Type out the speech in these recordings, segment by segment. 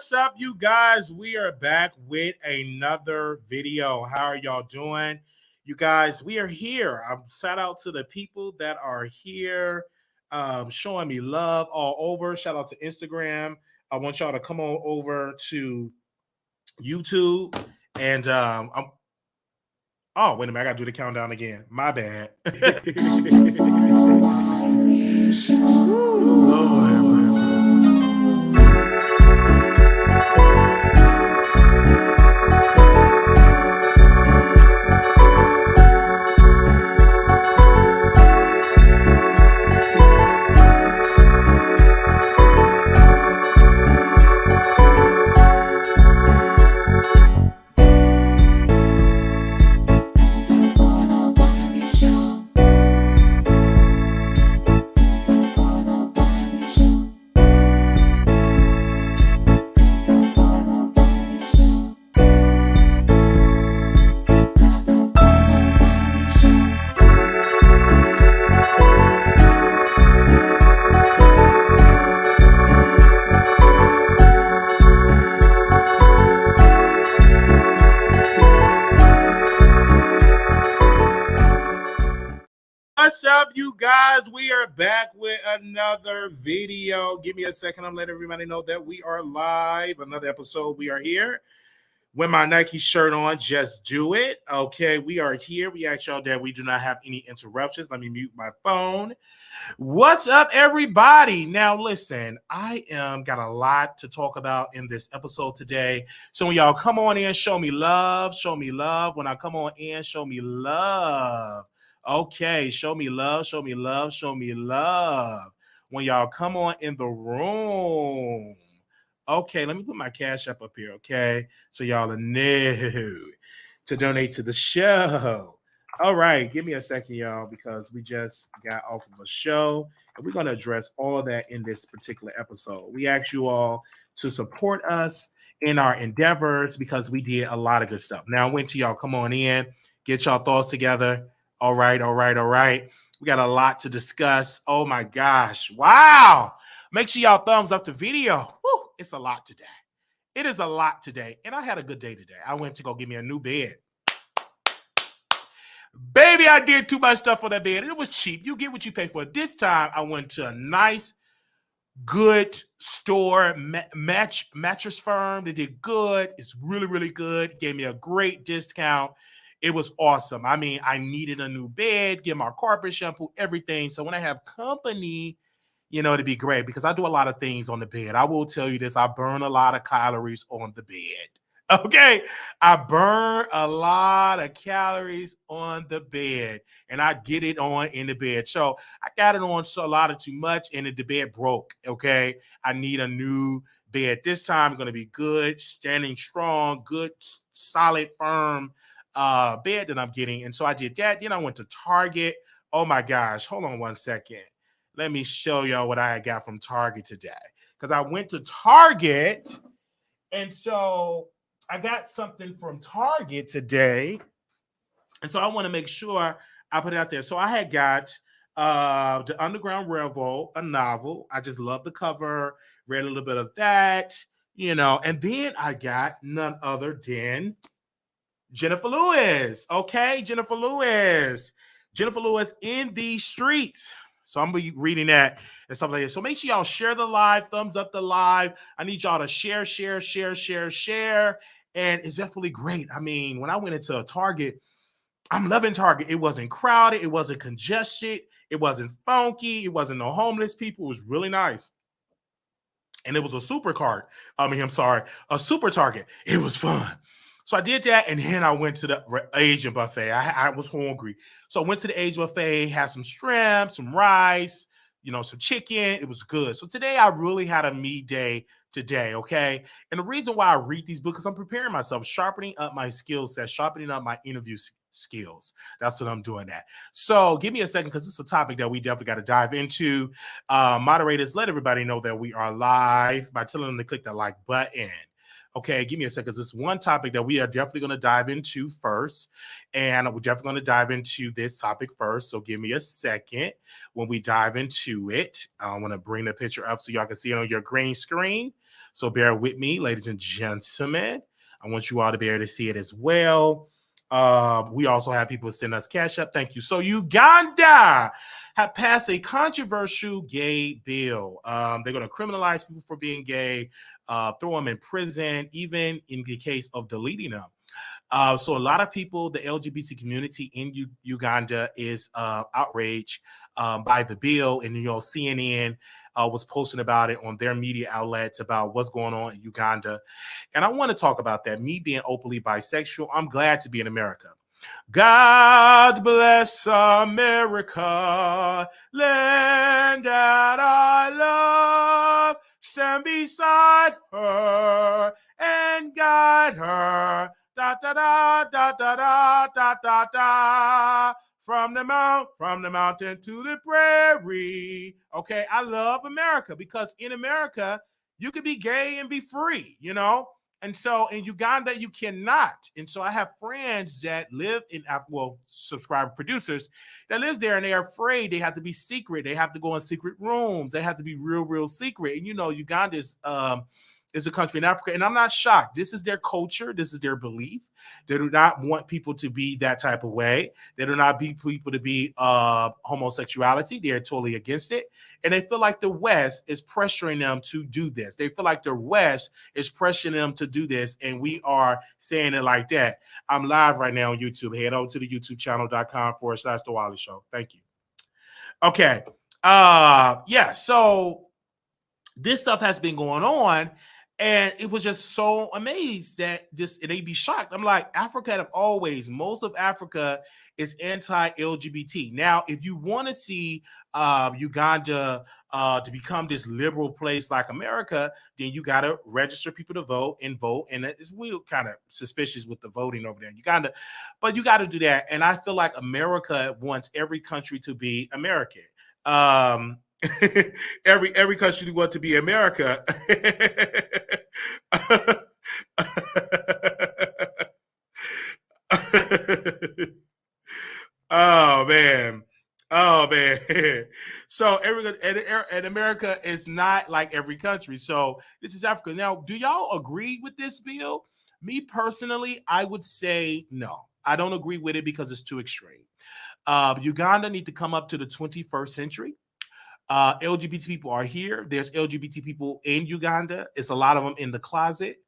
What's up, you guys? We are back with another video. How are y'all doing? You guys, we are here. Shout out to the people that are here showing me love all over. Shout out to Instagram. I want y'all to come on over to YouTube. And oh, wait a minute. I got to do the countdown again. My bad. Lord have mercy. What's up, you guys? We are back with another video. Give me a second. I'm letting everybody know that we are live. Another episode. We are here with my Nike shirt on. Just do it. Okay, we are here. We ask y'all that we do not have any interruptions. Let me mute my phone. What's up, everybody? Now, listen, I got a lot to talk about in this episode today. So when y'all come on in, show me love. Show me love. When I come on in, show me love. Okay, show me love, show me love, show me love. When y'all come on in the room. Okay, let me put my cash up here, okay? So y'all know to donate to the show. All right, give me a second, y'all, because we just got off of a show, and we're going to address all that in this particular episode. We ask you all to support us in our endeavors because we did a lot of good stuff. Now, I went to y'all, come on in, get y'all thoughts together. All right. We got a lot to discuss. Oh my gosh. Wow. Make sure y'all thumbs up the video. Whew, it's a lot today. It is a lot today. And I had a good day today. I went to go get me a new bed. Baby, I did too much stuff for that bed. It was cheap. You get what you pay for. This time I went to a nice, good store, mattress firm. They did good. It's really, really good. Gave me a great discount. It was awesome. I mean, I needed a new bed, get my carpet shampoo, everything. So when I have company, it'd be great because I do a lot of things on the bed. I will tell you this. I burn a lot of calories on the bed. Okay. I burn a lot of calories on the bed and I get it on in the bed. So I got it on so a lot of too much and the bed broke. Okay. I need a new bed. This time going to be good, standing strong, good, solid, firm bed that I'm getting. And so I did that. Then I went to Target. Oh my gosh. Hold on one second. Let me show y'all what I got from Target today. Because I went to Target. And so I got something from Target today. And so I want to make sure I put it out there. So I had got The Underground Railroad, a novel. I just love the cover. Read a little bit of that, And then I got none other than Jennifer Lewis. Okay, Jennifer Lewis. Jennifer Lewis in the streets. So I'm going to be reading that and stuff like that. So make sure y'all share the live, thumbs up the live. I need y'all to share. And it's definitely great. I mean, when I went into a Target, I'm loving Target. It wasn't crowded. It wasn't congested. It wasn't funky. It wasn't no homeless people. It was really nice. And it was a super Target. It was fun. So I did that, and then I went to the Asian buffet. I was hungry. So I went to the Asian buffet, had some shrimp, some rice, some chicken. It was good. So today I really had a me day today, okay? And the reason why I read these books is I'm preparing myself, sharpening up my skill set, sharpening up my interview skills. That's what I'm doing at. So give me a second because it's a topic that we definitely got to dive into. Moderators, let everybody know that we are live by telling them to click that like button. Okay, give me a second. This is one topic that we are definitely going to dive into first. And we're definitely going to dive into this topic first. So give me a second when we dive into it. I want to bring the picture up so y'all can see it on your green screen. So bear with me, ladies and gentlemen. I want you all to be able to see it as well. We also have people send us cash up. Thank you. So Uganda have passed a controversial gay bill. They're going to criminalize people for being gay, throw them in prison, even in the case of deleting them. So a lot of people, the LGBT community in Uganda is outraged by the bill, and CNN was posting about it on their media outlets about what's going on in Uganda. And I want to talk about that. Me being openly bisexual, I'm glad to be in America. God bless America, land that I love. Stand beside her and guide her. Da da da da da da da da da. From the mountain to the prairie. Okay, I love America because in America you can be gay and be free. And so in Uganda, you cannot. And so I have friends that live in, subscriber producers that lives there, and they're afraid. They have to be secret. They have to go in secret rooms. They have to be real, real secret. And Uganda is a country in Africa, and I'm not shocked. This is their culture. This is their belief. They do not want people to be that type of way. They do not want people to be homosexuality. They are totally against it. And they feel like the West is pressuring them to do this. They feel like the West is pressuring them to do this, and we are saying it like that. I'm live right now on YouTube. Head over to the youtubechannel.com/The Wiley Show. Thank you. Okay. So this stuff has been going on, and it was just so amazed that they'd be shocked. I'm like, Africa most of Africa is anti-LGBT. Now, if you want to see Uganda to become this liberal place like America, then you got to register people to vote. And it's real kind of suspicious with the voting over there in Uganda, but you got to do that. And I feel like America wants every country to be American. Every country want to be America. Oh man. So and America is not like every country. So this is Africa. Now, do y'all agree with this bill? Me personally, I would say no. I don't agree with it because it's too extreme. Uganda need to come up to the 21st century. LGBT people are here. There's LGBT people in Uganda. It's a lot of them in the closet.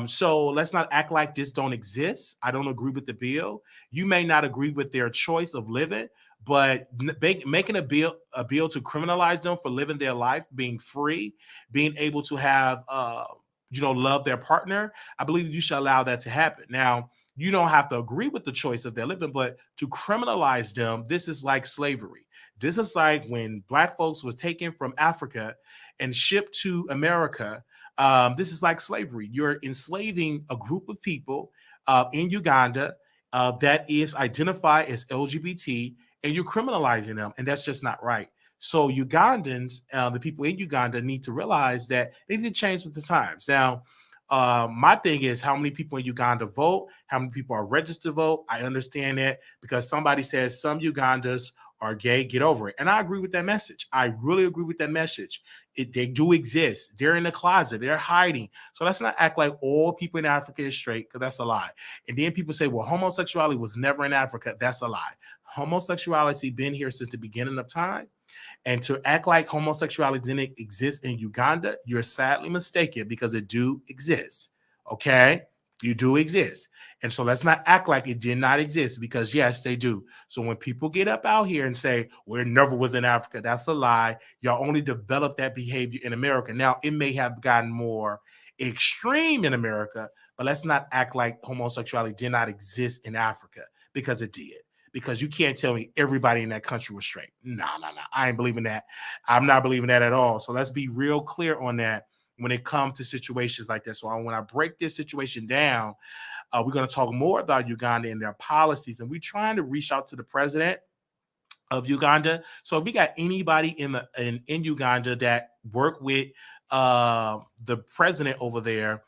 So let's not act like this don't exist. I don't agree with the bill. You may not agree with their choice of living, but making a bill to criminalize them for living their life, being free, being able to have love their partner, I believe you should allow that to happen. Now, you don't have to agree with the choice of their living, but to criminalize them, this is like slavery. This is like when Black folks was taken from Africa and shipped to America. This is like slavery. You're enslaving a group of people in Uganda that is identified as LGBT, and you're criminalizing them, and that's just not right. So Ugandans, the people in Uganda, need to realize that they need to change with the times. Now, my thing is how many people in Uganda vote, how many people are registered to vote. I understand that because somebody says some Ugandans are gay, get over it. And I agree with that message. I really agree with that message. They do exist. They're in the closet. They're hiding. So let's not act like all people in Africa is straight, because that's a lie. And then people say, well, homosexuality was never in Africa. That's a lie. Homosexuality been here since the beginning of time. And to act like homosexuality didn't exist in Uganda, you're sadly mistaken, because it do exist. Okay? You do exist. And so let's not act like it did not exist, because yes, they do. So when people get up out here and say, well, it never was in Africa, that's a lie. Y'all only developed that behavior in America. Now, it may have gotten more extreme in America, but let's not act like homosexuality did not exist in Africa, because it did. Because you can't tell me everybody in that country was straight. No. I ain't believing that. I'm not believing that at all. So let's be real clear on that when it comes to situations like this. So when I break this situation down, we're going to talk more about Uganda and their policies. And we're trying to reach out to the president of Uganda. So if we got anybody in Uganda that work with the president over there,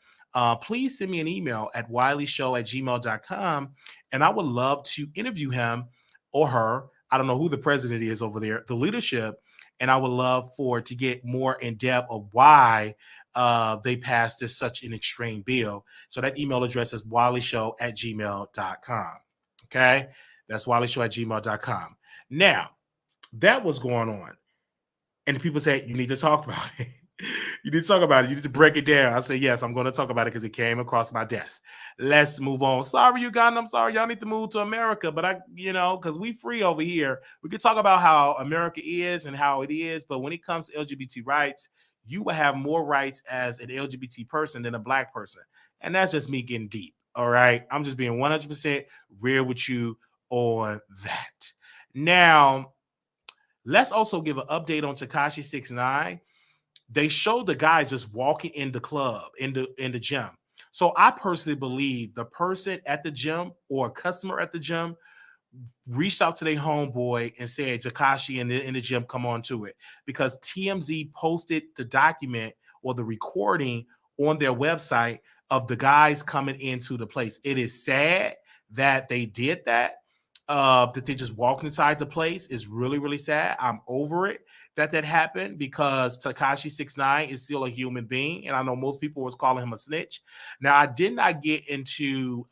please send me an email at wileyshow@gmail.com, and I would love to interview him or her. I don't know who the president is over there, the leadership, and I would love to get more in depth of why they passed this such an extreme bill. So that email address is wileyshow@gmail.com. Okay, that's wileyshow@gmail.com. Now, that was going on, and people say you need to talk about it. You need to talk about it. You need to break it down. I say, yes, I'm going to talk about it because it came across my desk. Let's move on. Sorry, Uganda. I'm sorry. Y'all need to move to America. But because we free over here. We can talk about how America is and how it is. But when it comes to LGBT rights, you will have more rights as an LGBT person than a Black person. And that's just me getting deep. All right. I'm just being 100% real with you on that. Now, let's also give an update on Tekashi 6ix9ine. They showed the guys just walking in the club, in the gym. So I personally believe the person at the gym or a customer at the gym reached out to their homeboy and said, Tekashi in the gym, come on to it. Because TMZ posted the document or the recording on their website of the guys coming into the place. It is sad that they did that. That they just walked inside the place is really, really sad. I'm over it that happened because Tekashi 6ix9ine is still a human being, and I know most people was calling him a snitch. Now, I did not get into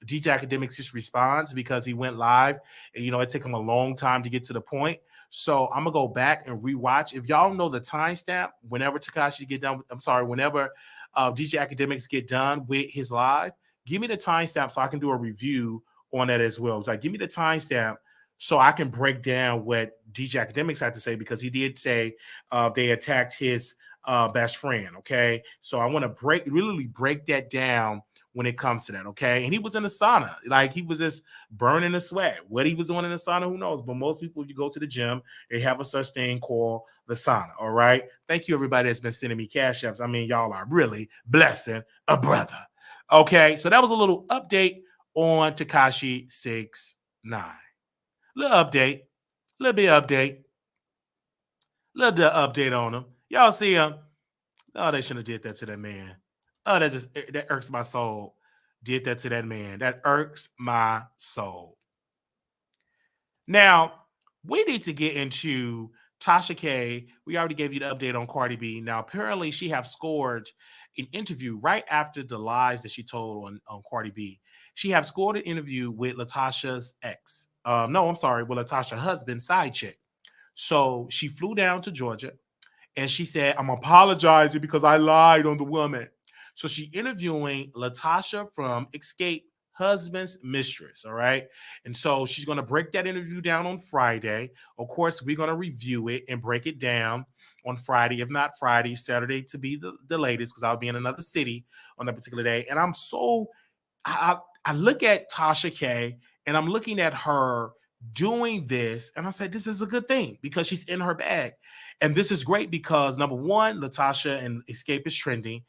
DJ Academics' response because he went live, and it took him a long time to get to the point. So I'm gonna go back and rewatch. If y'all know the timestamp, whenever Tekashi get done, whenever DJ Academics get done with his live, give me the timestamp so I can do a review on that as well. It's like, give me the timestamp so I can break down what DJ Academics had to say, because he did say they attacked his best friend. Okay, so I want to really break that down when it comes to that. Okay, and he was in the sauna, like he was just burning the sweat. What he was doing in the sauna, who knows? But most people, if you go to the gym, they have a such thing called the sauna. All right. Thank you, everybody that's been sending me cash apps. I mean, y'all are really blessing a brother. Okay, so that was a little update on Tekashi 6ix9ine. Little update, little bit update, little update on him. Y'all see him? Oh, they shouldn't have did that to that man. Oh, that irks my soul. Did that to that man. That irks my soul. Now, we need to get into Tasha K. We already gave you the update on Cardi B. Now, apparently, she have scored an interview right after the lies that she told on Cardi B. She have scored an interview with Latasha's ex. With Latasha's husband, side chick. So she flew down to Georgia and she said, I'm apologizing because I lied on the woman. So she interviewing Latasha from Escape husband's mistress. All right. And so she's going to break that interview down on Friday. Of course, we're going to review it and break it down on Friday. If not Friday, Saturday to be the latest, because I'll be in another city on that particular day. And I look at Tasha K and I'm looking at her doing this, and I said, this is a good thing because she's in her bag. And this is great because, number one, Latasha and Escape is trending.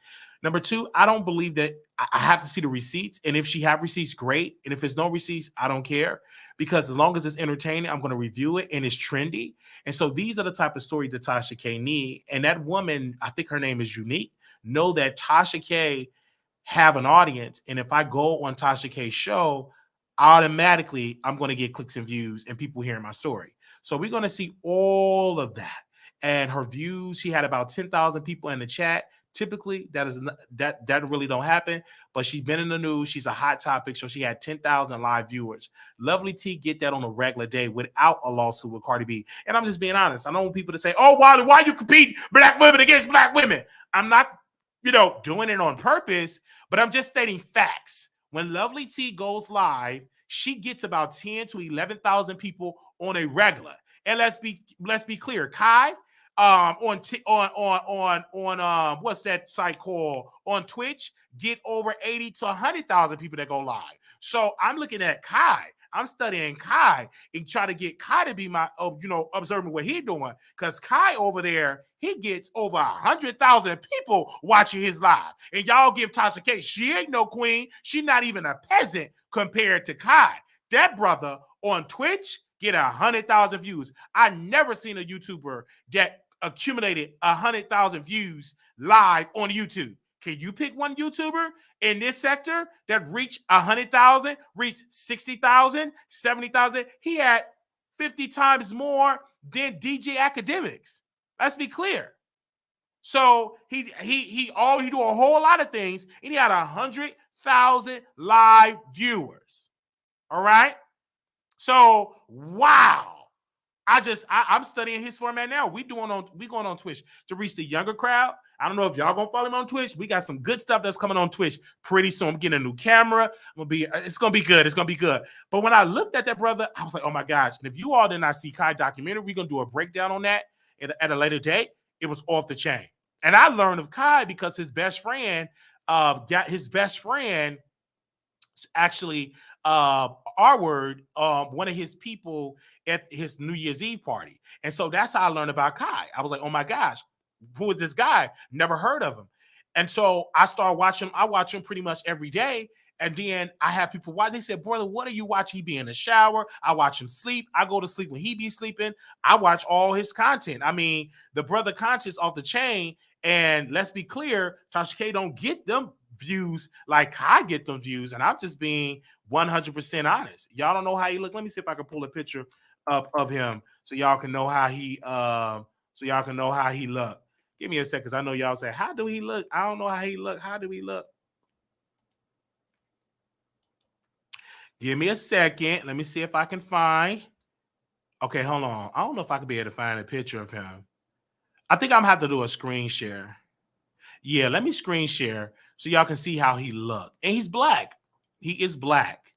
Number two, I don't believe that I have to see the receipts. And if she have receipts, great. And if there's no receipts, I don't care. Because as long as it's entertaining, I'm going to review it and it's trendy. And so these are the type of stories that Tasha K need. And that woman, I think her name is Unique, know that Tasha K have an audience. And if I go on Tasha K's show, automatically I'm going to get clicks and views and people hearing my story. So we're going to see all of that. And her views, she had about 10,000 people in the chat. Typically, that really don't happen, but she's been in the news. She's a hot topic, so she had 10,000 live viewers. Lovely T get that on a regular day without a lawsuit with Cardi B. And I'm just being honest. I don't want people to say, "Oh, Wiley, why you compete black women against black women?" I'm not, doing it on purpose, but I'm just stating facts. When Lovely T goes live, she gets about 10 to 11,000 people on a regular. And let's be clear, Kai. On what's that site called, on Twitch, get over 80 to 100,000 people that go live. So I'm looking at Kai. I'm studying Kai and try to get Kai to be my, observing what he's doing. Because Kai over there, he gets over 100,000 people watching his live. And y'all give Tasha K, she ain't no queen. She's not even a peasant compared to Kai. That brother on Twitch get 100,000 views. I never seen a YouTuber that accumulated 100,000 views live on YouTube. Can you pick one YouTuber in this sector that reached 100,000, reached 60,000, 70,000? He had 50 times more than DJ Academics. Let's be clear. So he do a whole lot of things, and he had 100,000 live viewers. All right. So wow. I'm studying his format now. We going on Twitch to reach the younger crowd. I don't know if y'all gonna follow me on Twitch. We got some good stuff that's coming on Twitch pretty soon. I'm getting a new camera. It's gonna be good. It's gonna be good. But when I looked at that brother, I was like, oh my gosh. And if you all did not see Kai documentary, we're gonna do a breakdown on that at a later date. It was off the chain. And I learned of Kai because his best friend actually our word one of his people at his New Year's Eve party. And so that's how I learned about Kai. I was like, oh my gosh, who is this guy? Never heard of him. And so I started watching him. I watch him pretty much every day. And then I have people watch. They said, brother, what are you watching? He be in the shower. I watch him sleep. I go to sleep when he be sleeping. I watch all his content. I mean, the brother content's off the chain. And let's be clear, Tasha K don't get them views like I get them views. And I'm just being 100% honest. Y'all don't know how he look. Let me see if I can pull a picture up of him so y'all can know how he look. Give me a second, because I know y'all say, how do he look? I don't know how he look. How do he look? Give me a second. Let me see if I can find. Okay, hold on. I don't know if I could be able to find a picture of him. I think I'm gonna have to do a screen share. Yeah, let me screen share so y'all can see how he look. And he's black. He is black.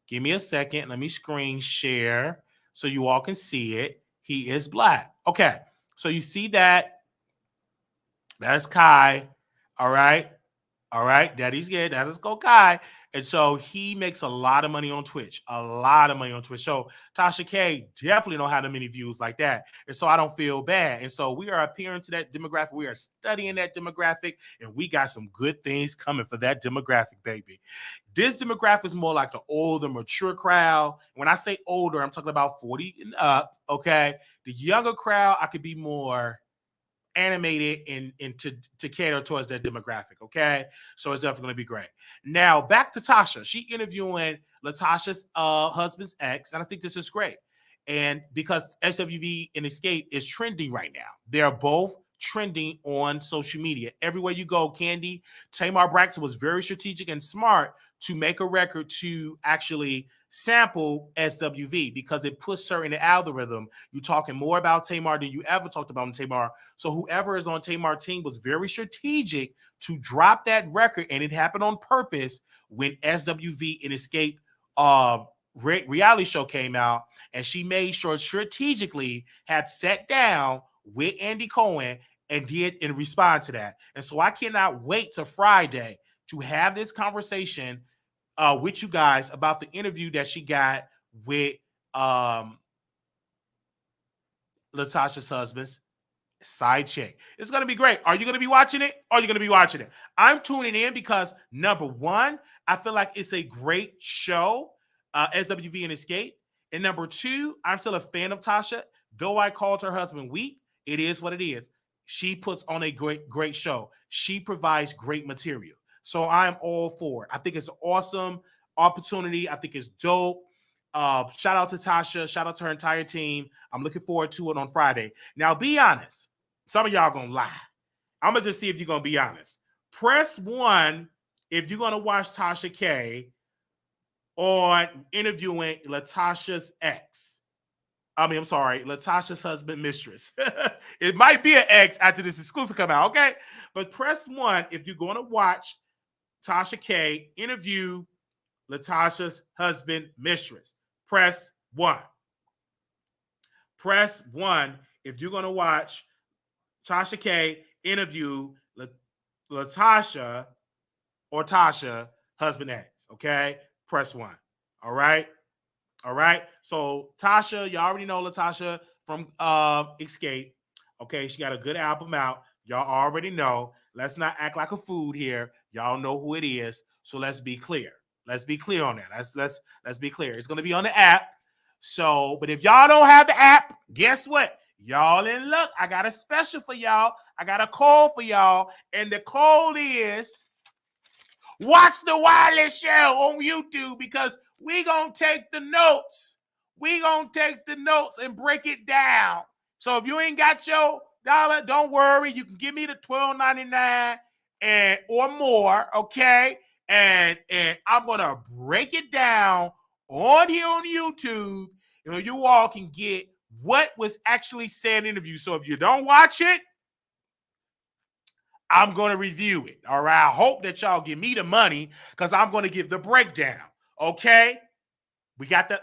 Give me a second. Let me screen share so you all can see it. He is black. Okay, so you see that. That's Kai. All right. All right. Daddy's good. That is go Kai. And so he makes a lot of money on Twitch. A lot of money on Twitch. So Tasha K definitely don't have that many views like that. And so I don't feel bad. And so we are appearing to that demographic. We are studying that demographic. And we got some good things coming for that demographic, baby. This demographic is more like the older, mature crowd. When I say older, I'm talking about 40 and up. Okay. The younger crowd, I could be more animated and to cater towards that demographic. Okay. So it's definitely going to be great. Now back to Tasha. She interviewing Latasha's husband's ex. And I think this is great. And because SWV and Escape is trending right now, they're both trending on social media. Everywhere you go, Candy, Tamar Braxton was very strategic and smart to make a record to actually sample SWV because it puts her in the algorithm. You're talking more about Tamar than you ever talked about Tamar. So whoever is on Tamar's team was very strategic to drop that record, and it happened on purpose when SWV and Escape reality show came out, and she made sure strategically had sat down with Andy Cohen and did and respond to that. And so I cannot wait till Friday to have this conversation with you guys about the interview that she got with Latasha's husband's side chick. It's going to be great. Are you going to be watching it? Are you going to be watching it? I'm tuning in because, number one, I feel like it's a great show, SWV and Escape. And number two, I'm still a fan of Tasha. Though I called her husband weak, it is what it is. She puts on a great show. She provides great material. So I'm all for it. I think it's an awesome opportunity. I think it's dope. Shout out to Tasha. Shout out to her entire team. I'm looking forward to it on Friday. Now, be honest. Some of y'all gonna lie. I'm gonna just see if you're gonna be honest. Press 1 if you're gonna watch Tasha K on interviewing Latasha's ex. Latasha's husband, mistress. It might be an ex after this exclusive come out, okay? But press 1 if you're gonna watch Tasha K interview Latasha's husband, mistress. Press 1. Press 1 if you're gonna watch Tasha K interview Latasha or Tasha, husband ex. Okay, press 1. All right. So Tasha, y'all already know Latasha from Escape. Okay, she got a good album out. Y'all already know. Let's not act like a food here. Y'all know who it is. So let's be clear. Let's be clear on that. Let's be clear. It's gonna be on the app. So, but if y'all don't have the app, guess what? Y'all in luck. I got a special for y'all. I got a code for y'all. And the code is watch the Wiley Show on YouTube because we going to take the notes. We going to take the notes and break it down. So if you ain't got your Don't worry. You can give me the $12.99 and or more, okay? And I'm gonna break it down on here on YouTube. You know, you all can get what was actually said in the interview. So if you don't watch it, I'm going to review it. All right. I hope that y'all give me the money because I'm going to give the breakdown. Okay. We got the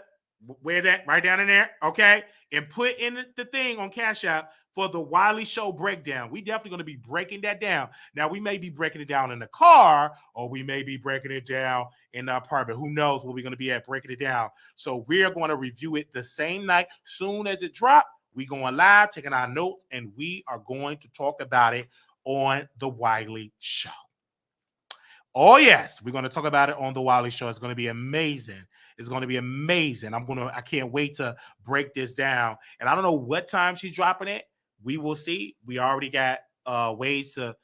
where that right down in there. Okay. And put in the thing on Cash App for the Wiley Show breakdown. We definitely going to be breaking that down. Now, we may be breaking it down in the car or we may be breaking it down in the apartment. Who knows where we're going to be at breaking it down. So we're going to review it the same night. Soon as it drops, we going live, taking our notes, and we are going to talk about it on the Wiley Show. Oh, yes, we're going to talk about it on the Wiley Show. It's going to be amazing. It's going to be amazing. I can't wait to break this down. And I don't know what time she's dropping it. We will see. We already got ways to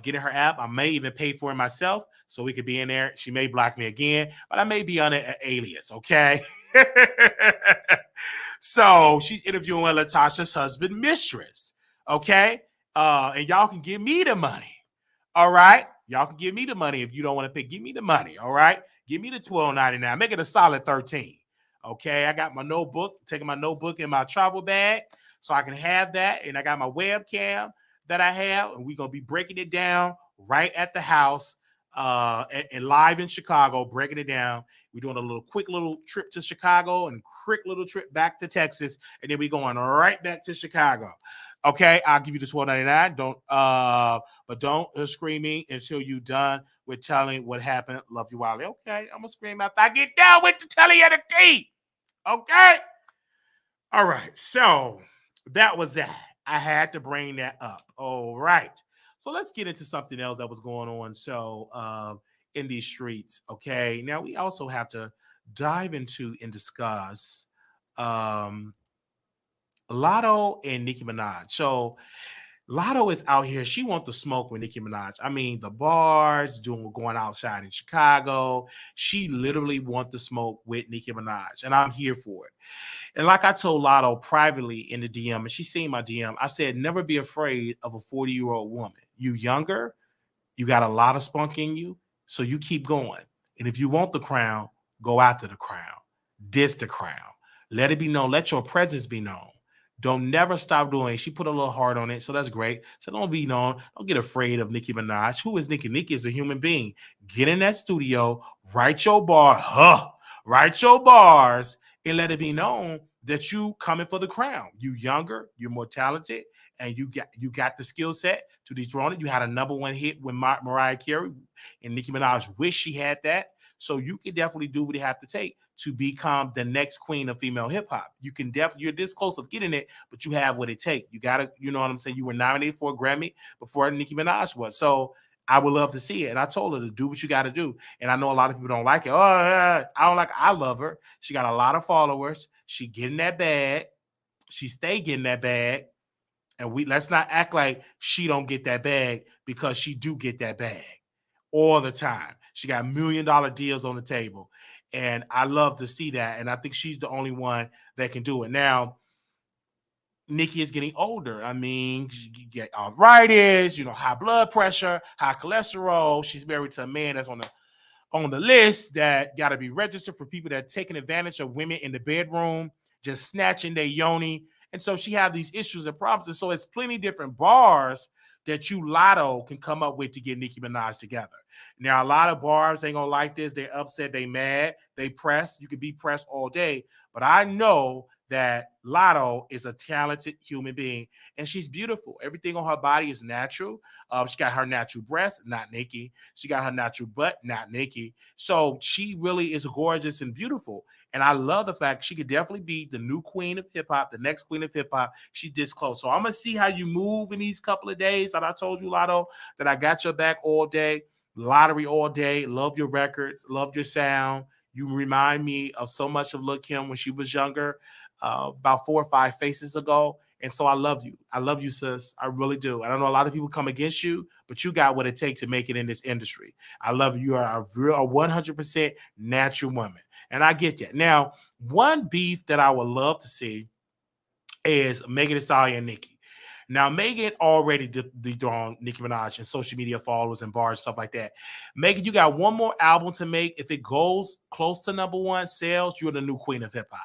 get in her app. I may even pay for it myself so we could be in there. She may block me again, but I may be on an alias, okay? So she's interviewing Tasha's husband, Mistress, okay? And y'all can give me the money. All right. Y'all can give me the money if you don't want to pay. Give me the money. All right. Give me the $12.99. Make it a solid 13. Okay. I got my notebook, taking my notebook in my travel bag so I can have that. And I got my webcam that I have. And we're going to be breaking it down right at the house and live in Chicago, breaking it down. We're doing a quick little trip to Chicago and quick little trip back to Texas. And then we're going right back to Chicago. Okay, I'll give you the $12.99. But don't screaming until you're done with telling what happened. Love you, Wiley. Okay, I'm gonna scream after I get down with the telly of the tea. Okay. All right. So that was that. I had to bring that up. All right. So let's get into something else that was going on. So in these streets. Okay. Now we also have to dive into and discuss Latto and Nicki Minaj. So Latto is out here. She wants to smoke with Nicki Minaj. I mean, the bars, going outside in Chicago. She literally wants to smoke with Nicki Minaj, and I'm here for it. And like I told Latto privately in the DM, and she seen my DM, I said, never be afraid of a 40-year-old woman. You younger, you got a lot of spunk in you, so you keep going. And if you want the crown, go after the crown. Diss the crown. Let it be known. Let your presence be known. Don't never stop doing it. She put a little heart on it, so that's great. So don't be known. Don't get afraid of Nicki Minaj. Who is Nicki? Nicki is a human being. Get in that studio, write your write your bars, and let it be known that you coming for the crown. You younger, you're more talented, and you got the skill set to dethrone it. You had a #1 hit with Mariah Carey, and Nicki Minaj wish she had that. So you can definitely do what you have to take to become the next queen of female hip hop. You can you're this close of getting it, but you have what it takes. You gotta, you know what I'm saying? You were nominated for a Grammy before Nicki Minaj was. So I would love to see it. And I told her to do what you got to do. And I know a lot of people don't like it. Oh, yeah, I don't like it. I love her. She got a lot of followers. She getting that bag. She stay getting that bag. And let's not act like she don't get that bag because she do get that bag all the time. She got $1 million deals on the table. And I love to see that. And I think she's the only one that can do it. Now, Nicki is getting older. I mean, you get arthritis, high blood pressure, high cholesterol. She's married to a man that's on the list that got to be registered for people that are taking advantage of women in the bedroom, just snatching their yoni. And so she has these issues and problems. And so it's plenty different bars that you, Latto, can come up with to get Nicki Minaj together. Now, a lot of bars ain't going to like this. They're upset. They mad. They press. You can be pressed all day. But I know that Latto is a talented human being, and she's beautiful. Everything on her body is natural. She got her natural breasts, not Nicki. She got her natural butt, not Nicki. So she really is gorgeous and beautiful. And I love the fact she could definitely be the new queen of hip hop, the next queen of hip hop. She's this close. So I'm going to see how you move in these couple of days. And I told you, Latto, that I got your back all day. Lottery all day. Love your records. Love your sound. You remind me of so much of Lil' Kim when she was younger, about 4 or 5 faces ago. And so I love you. I love you, sis. I really do. And I know a lot of people come against you, but you got what it takes to make it in this industry. I love you. You are a 100% natural woman. And I get that. Now, one beef that I would love to see is Megan Thee Stallion and Nicki. Now, Megan already dethroned Nicki Minaj and social media followers and bars, stuff like that. Megan, you got one more album to make. If it goes close to number one sales, you're the new queen of hip hop.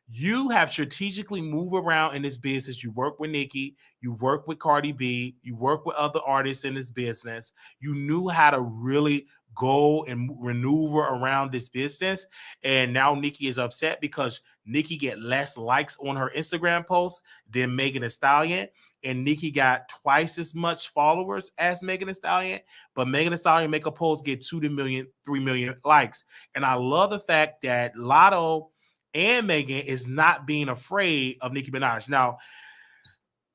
You have strategically moved around in this business. You work with Nicki, you work with Cardi B, you work with other artists in this business. You knew how to really go and maneuver around this business. And now Nicki is upset because Nicki get less likes on her Instagram posts than Megan Thee Stallion. And Nicki got twice as much followers as Megan Thee Stallion, but Megan Thee Stallion make a post get 2 million, 3 million likes. And I love the fact that Latto and Megan is not being afraid of Nicki Minaj. Now,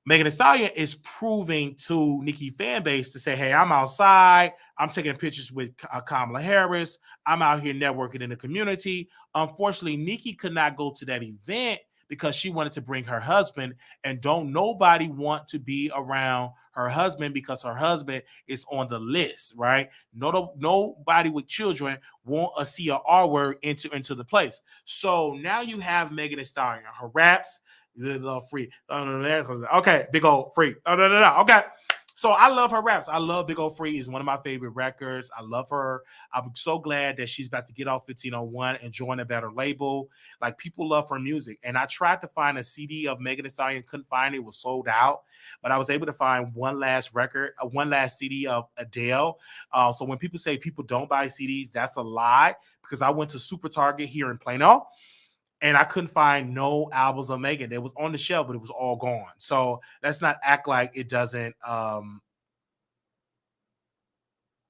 Megan Thee Stallion is proving to Nicki fan base to say, hey, I'm outside. I'm taking pictures with Kamala Harris. I'm out here networking in the community. Unfortunately, Nicki could not go to that event because she wanted to bring her husband, and don't nobody want to be around her husband because her husband is on the list, right? Nobody with children want to see an R word into the place. So now you have Megan Thee Stallion, her raps, the free. Okay, big old free. Okay. So I love her raps. I love Big Ol' Free. It's one of my favorite records. I love her. I'm so glad that she's about to get off 1501 and join a better label. Like, people love her music. And I tried to find a CD of Megan Thee Stallion, couldn't find it. It was sold out. But I was able to find one last CD of Adele. So when people say people don't buy CDs, that's a lie, because I went to Super Target here in Plano, and I couldn't find no albums of Megan. It was on the shelf, but it was all gone. So let's not act like it doesn't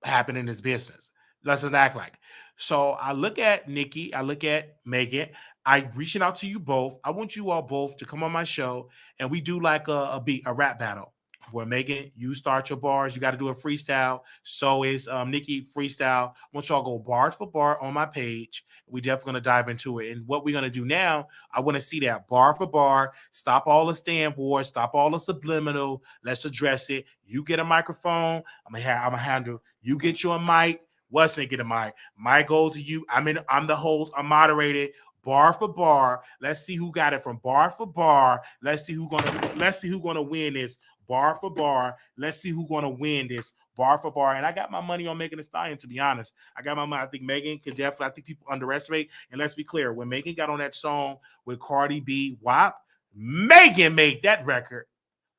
happen in this business. Let's not act like. So I look at Nicki, I look at Megan. I reaching out to you both. I want you all both to come on my show, and we do like a rap battle where, Megan, you start your bars. You got to do a freestyle. So is Nicki, freestyle. I want y'all go bar for bar on my page. We definitely going to dive into it. And what we're going to do now, I want to see that bar for bar. Stop all the stand wars. Stop all the subliminal. Let's address it. You get a microphone. I'm gonna handle. You get your mic. What's get a mic? Mic goes to you. I'm the host. I'm moderated. Bar for bar. Let's see who got it from bar for bar. Let's see who's gonna win this bar for bar. Let's see who's gonna win this bar for bar. And I got my money on Megan Thee Stallion, to be honest. I got my money. I think Megan can definitely. I think people underestimate. And let's be clear, when Megan got on that song with Cardi B, WAP, Megan made that record.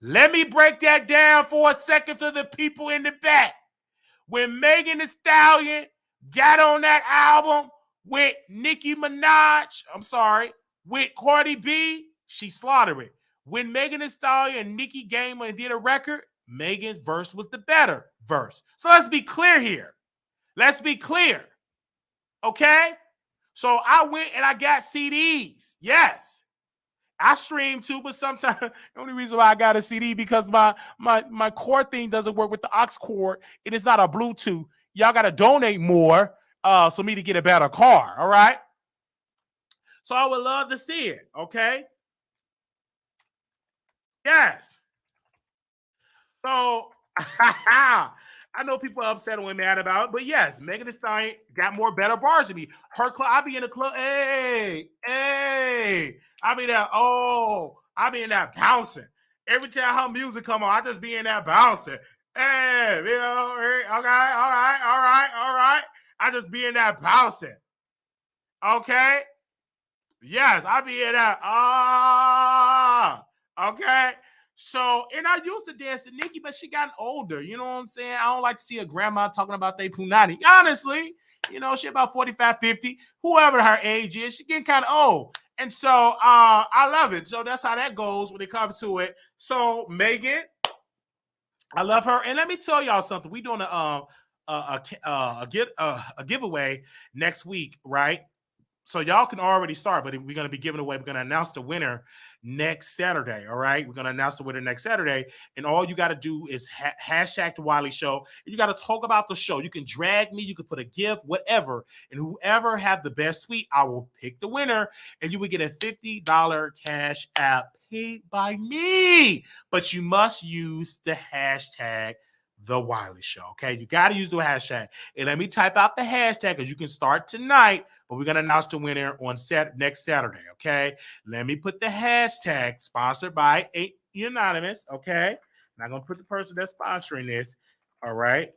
Let me break that down for a second to the people in the back. When Megan Thee Stallion got on that album with Nicki Minaj, with Cardi B, she slaughtered it. When Megan Thee Stallion and Nicki came and did a record, Megan's verse was the better verse. So let's be clear here. Let's be clear. Okay? So I went and I got CDs. Yes. I stream too, but sometimes the only reason why I got a CD because my cord thing doesn't work with the aux cord, and it's not a Bluetooth. Y'all got to donate more for me to get a better car. All right. So I would love to see it. Okay. Yes. So I know people are upset and mad about it, but yes, Megan Thee Stallion got more better bars than me. Her club, I be in the club. Hey, I be there. I be in that bouncing. Every time her music come on, I just be in that bouncing. Hey, okay, all right. I just be in that bouncing. Okay. Yes, I be in that. Okay. So, and I used to dance to Nicki, but she got older. You know what I'm saying? I don't like to see a grandma talking about they punani. Honestly, she about 45, 50, whoever her age is, she getting kind of old. And so I love it. So that's how that goes when it comes to it. So Megan, I love her. And let me tell y'all something. We doing a giveaway next week, right? So y'all can already start, but we're going to be giving away. We're going to announce the winner next Saturday. All right. We're going to announce the winner next Saturday. And all you got to do is hashtag the Wiley Show. And you got to talk about the show. You can drag me. You can put a gift, whatever. And whoever have the best tweet, I will pick the winner. And you will get a $50 cash app paid by me. But you must use the hashtag The Wiley Show. Okay. You got to use the hashtag. And let me type out the hashtag because you can start tonight. But we're going to announce the winner on next Saturday, okay? Let me put the hashtag sponsored by You're anonymous, okay? Not gonna put the person that's sponsoring this. All right.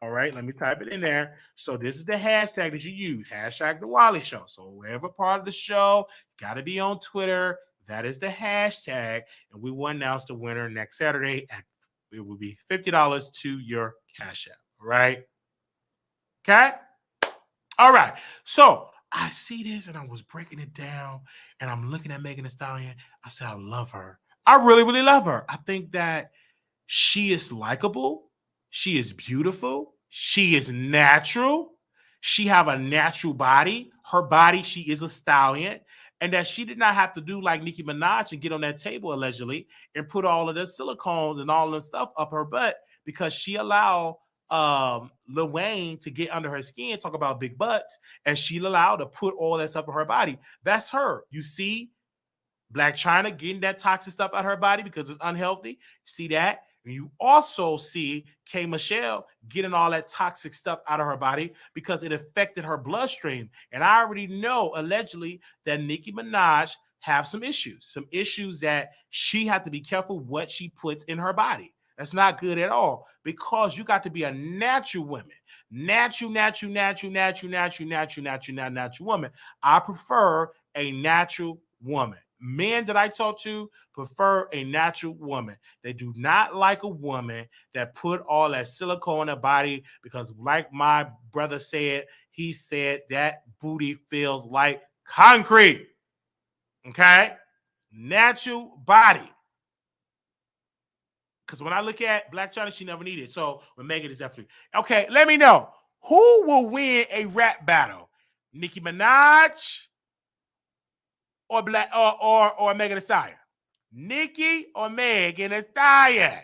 All right, let me type it in there. So this is the hashtag that you use, hashtag the Wiley Show. So wherever part of the show, got to be on Twitter. That is the hashtag, and we will announce the winner next Saturday. And it will be $50 to your Cash App. All right. Okay. All right. So I see this, and I was breaking it down, and I'm looking at Megan Thee Stallion. I said, I love her. I really, really love her. I think that she is likable. She is beautiful. She is natural. She have a natural body. Her body, she is a stallion. And that she did not have to do like Nicki Minaj and get on that table allegedly and put all of the silicones and all the stuff up her butt because she allowed Lil Wayne to get under her skin, talk about big butts, and she allowed to put all that stuff in her body. That's her. You see Black China getting that toxic stuff out of her body because it's unhealthy. See that? And you also see K. Michelle getting all that toxic stuff out of her body because it affected her bloodstream. And I already know, allegedly, that Nicki Minaj have some issues that she had to be careful what she puts in her body. That's not good at all because you got to be a natural woman. Natural woman. I prefer a natural woman. Men that I talk to prefer a natural woman. They do not like a woman that put all that silicone in her body because, like my brother said, he said that booty feels like concrete. Okay? Natural body. Because when I look at Black China, she never needed it. So when Megan is definitely. Okay, let me know. Who will win a rap battle? Nicki Minaj or Megan Thee Stallion? Nicki or Megan Thee Stallion?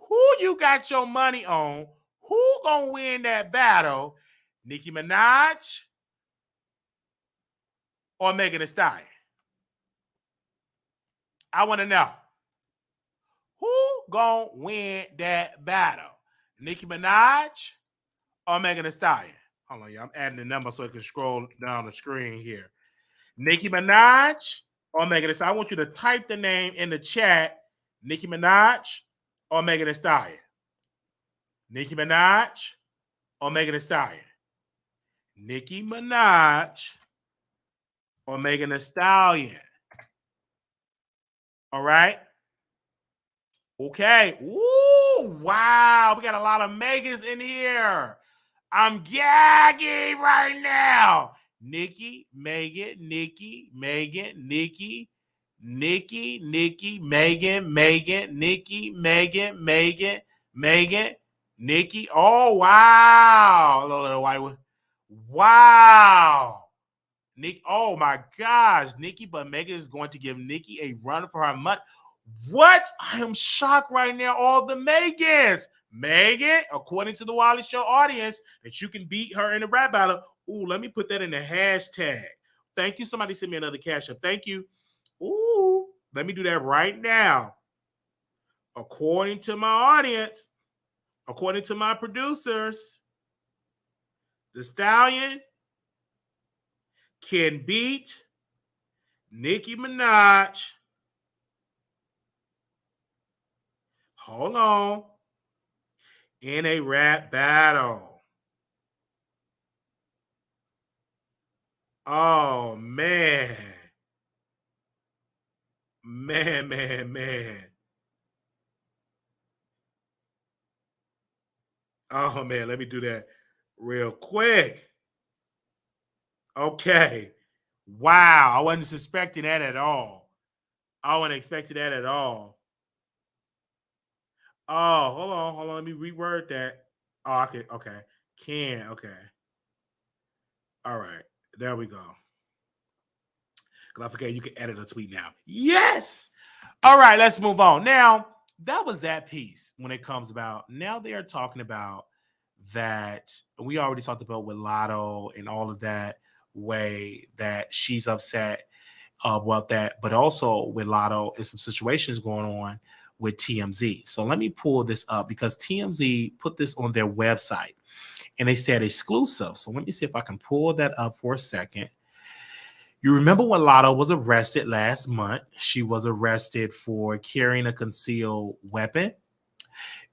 Who you got your money on? Who gonna win that battle? Nicki Minaj or Megan Thee Stallion? I want to know. Who gonna win that battle? Nicki Minaj or Megan Thee Stallion? Hold on, y'all. I'm adding the number so I can scroll down the screen here. Nicki Minaj or Megan Thee Stallion? I want you to type the name in the chat. Nicki Minaj or Megan Thee Stallion? Nicki Minaj or Megan Thee Stallion? Nicki Minaj or Megan Thee Stallion? All right. Okay. Ooh, wow. We got a lot of Megans in here. I'm gagging right now. Nicki, Megan, Nicki, Megan, Nicki, Nicki, Nicki, Megan, Megan, Nicki, Megan, Megan, Megan, Nicki. Oh, wow. A little white one. Wow. Nick, oh my gosh, Nicki, but Megan is going to give Nicki a run for her money. What? I am shocked right now. All the Megans. Megan, according to the Wiley Show audience, that you can beat her in the rap battle. Ooh, let me put that in the hashtag. Thank you. Somebody send me another cash up. Thank you. Ooh, let me do that right now. According to my audience, according to my producers, the Stallion can beat Nicki Minaj. Hold on. In a rap battle. Oh, man. Man. Oh, man. Let me do that real quick. Okay. Wow. I wasn't suspecting that at all. I wasn't expecting that at all. Oh, hold on. Let me reword that. Oh, okay. Okay. All right. There we go. Because I forget you can edit a tweet now. Yes. All right, let's move on. Now, that was that piece when it comes about. Now they are talking about that. We already talked about with Latto and all of that way that she's upset about that, but also with Latto and some situations going on with TMZ. So let me pull this up because TMZ put this on their website and they said exclusive. So let me see if I can pull that up for a second. You remember when Latto was arrested last month? She was arrested for carrying a concealed weapon.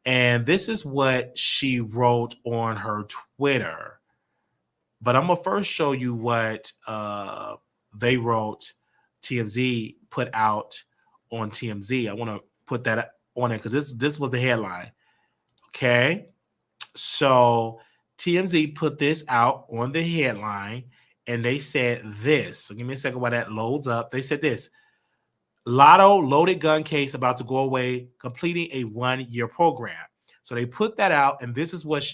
And this is what she wrote on her Twitter. But I'm going to first show you what they wrote, TMZ put out on TMZ. I want to put that on it because this was the headline. Okay. So TMZ put this out on the headline and they said this. So give me a second while that loads up. They said this. Latto loaded gun case about to go away, completing a 1-year program. So they put that out, and this is what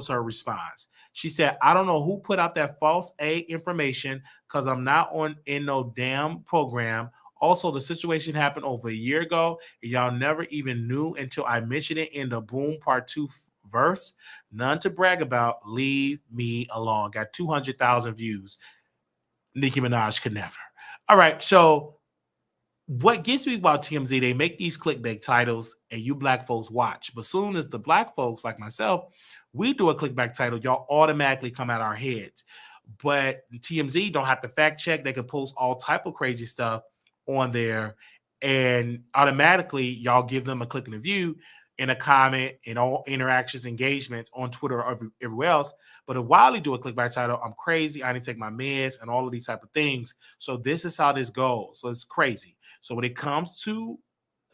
her response. She said, "I don't know who put out that false A information because I'm not in no damn program. Also, the situation happened over a year ago, and y'all never even knew until I mentioned it in the Boom Part 2 verse. None to brag about. Leave me alone." Got 200,000 views. Nicki Minaj could never. All right, so what gets me about TMZ, they make these clickbait titles and you black folks watch. But soon as the black folks like myself, we do a clickbait title, y'all automatically come out our heads. But TMZ don't have to fact check. They can post all type of crazy stuff on there and automatically y'all give them a click and a view and a comment and all interactions, engagements on Twitter or everywhere else. But if Wiley do a clickbait title, I'm crazy, I need to take my meds and all of these type of things. So this is how this goes. So it's crazy. So when it comes to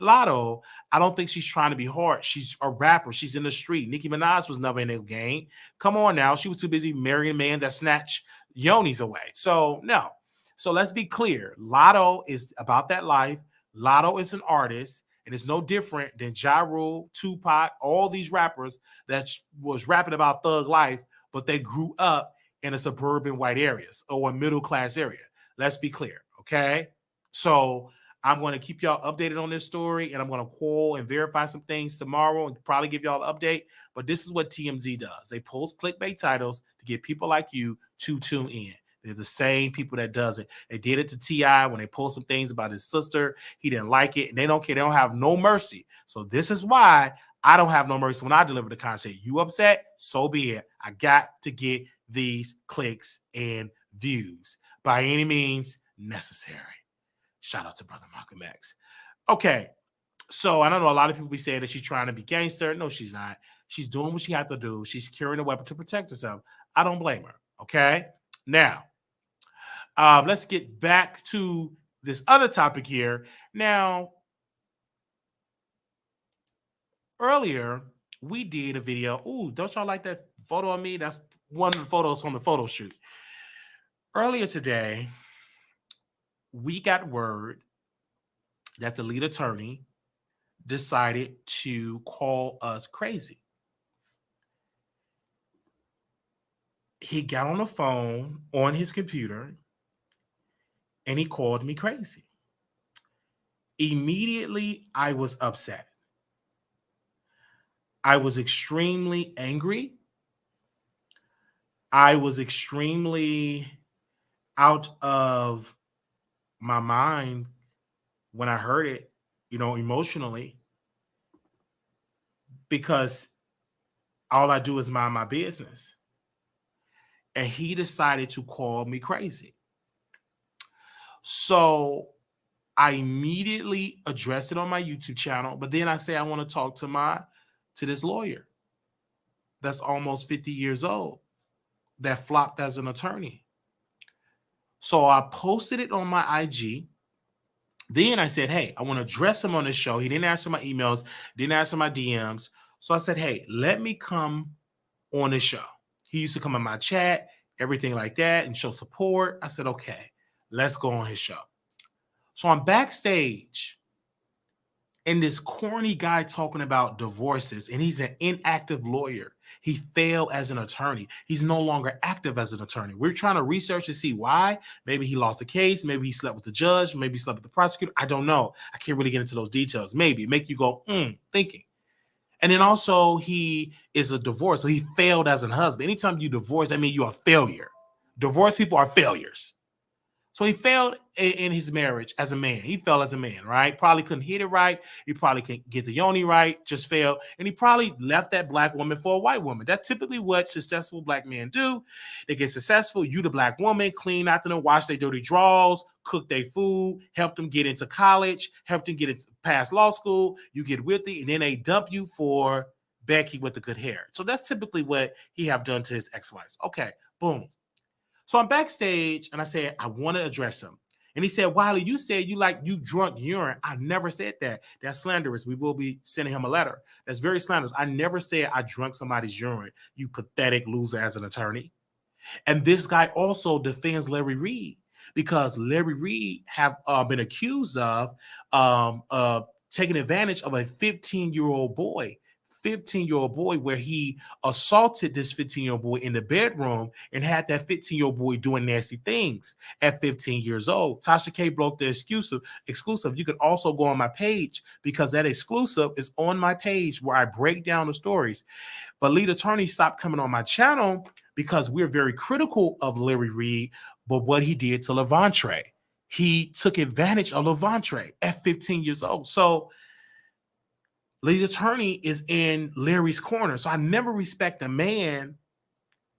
Latto, I don't think she's trying to be hard. She's a rapper. She's in the street. Nicki Minaj was never in the game. Come on now. She was too busy marrying a man that snatched yonis away. So no. So let's be clear. Latto is about that life. Latto is an artist, and it's no different than Ja Rule, Tupac, all these rappers that was rapping about thug life, but they grew up in a suburban white areas or a middle class area. Let's be clear, okay? So I'm going to keep y'all updated on this story, and I'm going to call and verify some things tomorrow and probably give y'all an update. But this is what TMZ does. They post clickbait titles to get people like you to tune in. They're the same people that does it. They did it to T.I. when they post some things about his sister. He didn't like it, and they don't care. They don't have no mercy. So this is why I don't have no mercy when I deliver the content. You upset? So be it. I got to get these clicks and views by any means necessary. Shout out to Brother Malcolm X. Okay, so I don't know. A lot of people be saying that she's trying to be gangster. No, she's not. She's doing what she had to do. She's carrying a weapon to protect herself. I don't blame her. Okay, now let's get back to this other topic here. Now, earlier we did a video. Ooh, don't y'all like that photo of me? That's one of the photos from the photo shoot. Earlier today, we got word that the lead attorney decided to call us crazy. He got on the phone on his computer and he called me crazy. Immediately, I was upset. I was extremely angry. I was extremely out of my mind when I heard it, emotionally, because all I do is mind my business. And he decided to call me crazy. So I immediately addressed it on my YouTube channel, but then I say I want to talk to this lawyer that's almost 50 years old that flopped as an attorney. So I posted it on my IG. Then I said, hey, I want to address him on the show. He didn't answer my emails, didn't answer my DMs. So I said, hey, let me come on the show. He used to come in my chat, everything like that, and show support. I said, okay, let's go on his show. So I'm backstage, and this corny guy talking about divorces, and he's an inactive lawyer. He failed as an attorney. He's no longer active as an attorney. We're trying to research to see why. Maybe he lost the case. Maybe he slept with the judge. Maybe he slept with the prosecutor. I don't know. I can't really get into those details. Maybe make you go, thinking. And then also he is a divorce. So he failed as a husband. Anytime you divorce, that means you're a failure. Divorced people are failures. So he failed in his marriage as a man. He failed as a man, right? Probably couldn't hit it right. He probably couldn't get the yoni right, just failed. And he probably left that black woman for a white woman. That's typically what successful black men do. They get successful. You, the black woman, clean after them, wash their dirty drawers, cook their food, help them get into college, help them get into past law school. You get with it, and then they dump you for Becky with the good hair. So that's typically what he have done to his ex-wives. Okay, boom. So I'm backstage and I said, I want to address him. And he said, Wiley, you said you drunk urine. I never said that. That's slanderous. We will be sending him a letter. That's very slanderous. I never said I drunk somebody's urine, you pathetic loser as an attorney. And this guy also defends Larry Reed because Larry Reed have been accused of taking advantage of a 15-year-old boy. 15-year-old boy where he assaulted this 15-year-old boy in the bedroom and had that 15-year-old boy doing nasty things at 15 years old. Tasha K broke the exclusive. You can also go on my page because that exclusive is on my page where I break down the stories. But lead attorney stopped coming on my channel because we're very critical of Larry Reed, but what he did to Levantre. He took advantage of Levantre at 15 years old. So lead attorney is in Larry's corner. So I never respect a man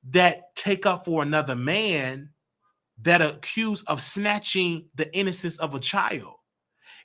that take up for another man that accused of snatching the innocence of a child.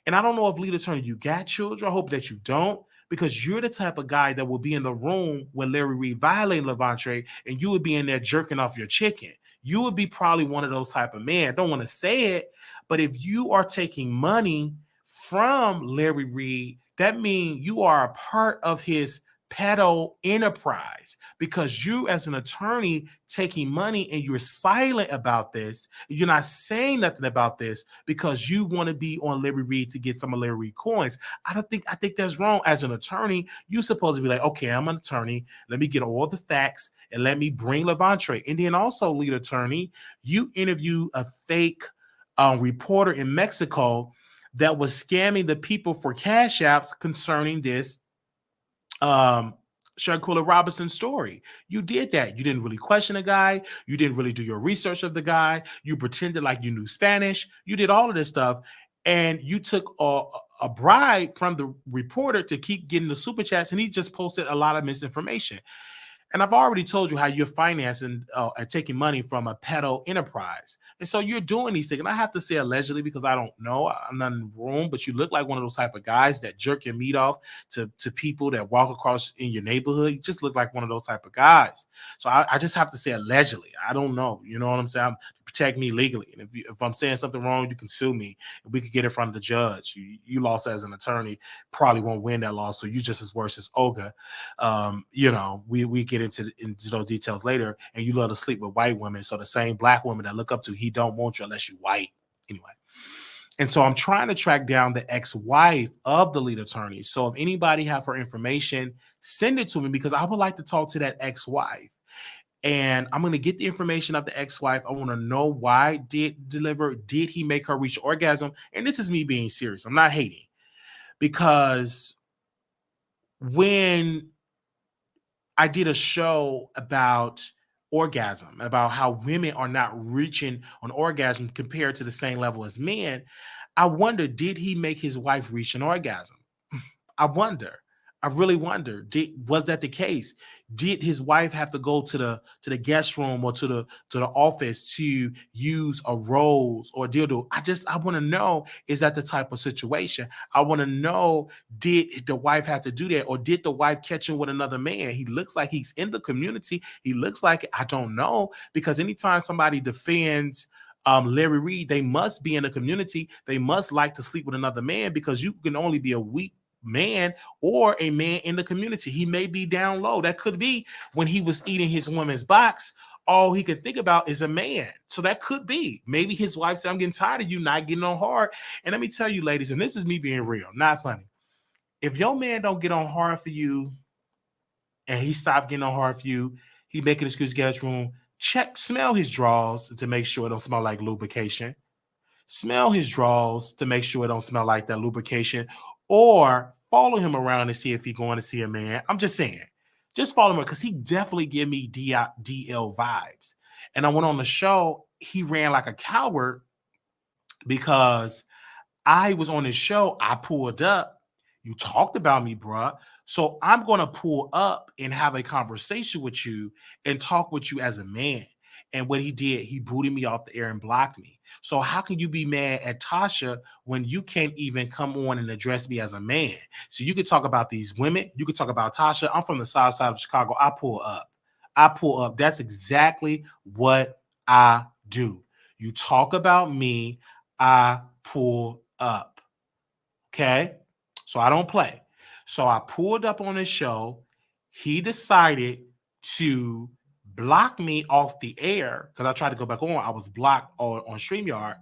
And I don't know if lead attorney, you got children. I hope that you don't, because you're the type of guy that will be in the room when Larry Reed violated Levantre and you would be in there jerking off your chicken. You would be probably one of those type of men. I don't want to say it, but if you are taking money from Larry Reed, that means you are a part of his pedo enterprise because you as an attorney taking money and you're silent about this. You're not saying nothing about this because you want to be on Larry Reed to get some of Larry Reed coins. I think that's wrong. As an attorney, you're supposed to be like, okay, I'm an attorney. Let me get all the facts and let me bring Levantre. And then also, lead attorney, you interview a fake reporter in Mexico that was scamming the people for cash apps concerning this Sharquilla Robinson story. You did that. You didn't really question the guy. You didn't really do your research of the guy. You pretended like you knew Spanish. You did all of this stuff. And you took a bribe from the reporter to keep getting the super chats. And he just posted a lot of misinformation. And I've already told you how you're financing and taking money from a pedo enterprise. And so you're doing these things. And I have to say allegedly because I don't know. I'm not in the room, but you look like one of those type of guys that jerk your meat off to people that walk across in your neighborhood. You just look like one of those type of guys. So I just have to say allegedly. I don't know. You know what I'm saying? Protect me legally. And if I'm saying something wrong, you can sue me and we could get in front of the judge. You lost as an attorney, probably won't win that lawsuit. You just as worse as Olga. We get into those details later, and you love to sleep with white women. So the same black woman that look up to, he don't want you unless you white. Anyway. And so I'm trying to track down the ex-wife of the lead attorney. So if anybody have her information, send it to me because I would like to talk to that ex-wife. And I'm going to get the information of the ex-wife. I want to know why did he make her reach orgasm? And this is me being serious. I'm not hating. Because when I did a show about orgasm, about how women are not reaching an orgasm compared to the same level as men, I wonder, did he make his wife reach an orgasm? I wonder. I really wonder, was that the case? Did his wife have to go to the guest room or to the office to use a rose or dildo? I want to know, is that the type of situation? I want to know, did the wife have to do that, or did the wife catch him with another man? He looks like he's in the community. He looks like it. I don't know, because anytime somebody defends Larry Reed, they must be in the community. They must like to sleep with another man, because you can only be a weak man or a man in the community. He may be down low. That could be when he was eating his woman's box, all he could think about is a man. So that could be. Maybe his wife said, I'm getting tired of you not getting on hard. And let me tell you, ladies, and this is me being real, not funny. If your man don't get on hard for you and he stopped getting on hard for you, he make an excuse to get his room, smell his drawers to make sure it don't smell like lubrication. Smell his drawers to make sure it don't smell like that lubrication, or follow him around and see if he's going to see a man. I'm just saying, just follow him, because he definitely give me DL vibes. And I went on the show, he ran like a coward because I was on his show. I pulled up. You talked about me, bruh. So I'm going to pull up and have a conversation with you and talk with you as a man. And what he did, he booted me off the air and blocked me. So how can you be mad at Tasha when you can't even come on and address me as a man? So you could talk about these women. You could talk about Tasha. I'm from the south side of Chicago. I pull up. I pull up. That's exactly what I do. You talk about me, I pull up. Okay. So I don't play. So I pulled up on his show. He decided to block me off the air because I tried to go back on. I was blocked on StreamYard,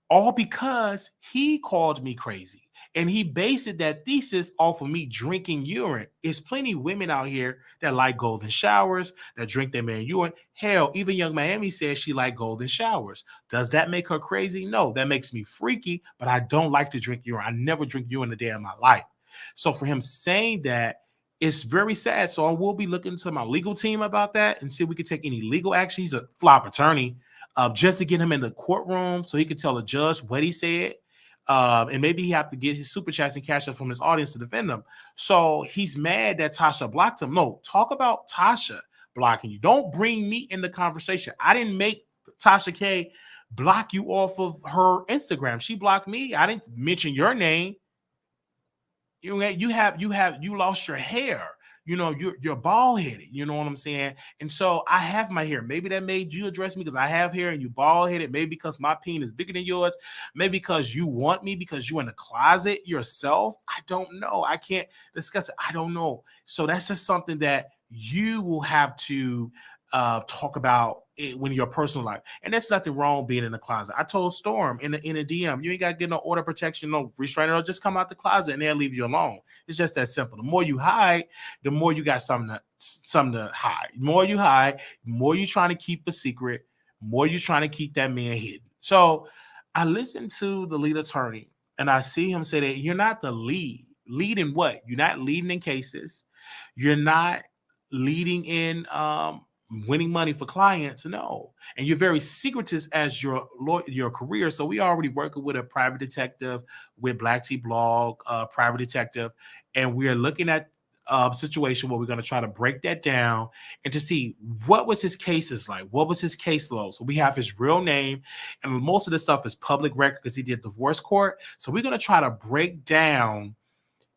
all because he called me crazy. And he based that thesis off of me drinking urine. There's plenty of women out here that like golden showers, that drink their man urine. Hell, even Young Miami says she like golden showers. Does that make her crazy? No, that makes me freaky, but I don't like to drink urine. I never drink urine a day in my life. So for him saying that, it's very sad. So I will be looking to my legal team about that and see if we can take any legal action. He's a flop attorney, just to get him in the courtroom so he could tell the judge what he said. And maybe he have to get his super chats and cash up from his audience to defend him. So he's mad that Tasha blocked him. No, talk about Tasha blocking you. Don't bring me in the conversation. I didn't make Tasha K block you off of her Instagram. She blocked me. I didn't mention your name. You lost your hair. You're bald headed. You know what I'm saying? And so I have my hair. Maybe that made you address me because I have hair and you bald headed. Maybe because my penis is bigger than yours. Maybe because you want me because you're in the closet yourself. I don't know. I can't discuss it. I don't know. So that's just something that you will have to talk about it when your personal life. And there's nothing wrong being in the closet. I told Storm in a DM, you ain't got to get no order protection, no restraint, or just come out the closet and they'll leave you alone. It's just that simple. The more you hide, the more you got something to hide. The more you hide, the more you trying to keep a secret, more you trying to keep that man hidden. So I listened to the lead attorney and I see him say that you're not the lead. Lead in what? You're not leading in cases. You're not leading in winning money for clients. No. And you're very secretive as your career. So we already working with a private detective with Black Tea Blog, private detective, and we are looking at a situation where we're going to try to break that down and to see what was his cases like, what was his caseload. So we have his real name, and most of this stuff is public record because he did divorce court. So we're going to try to break down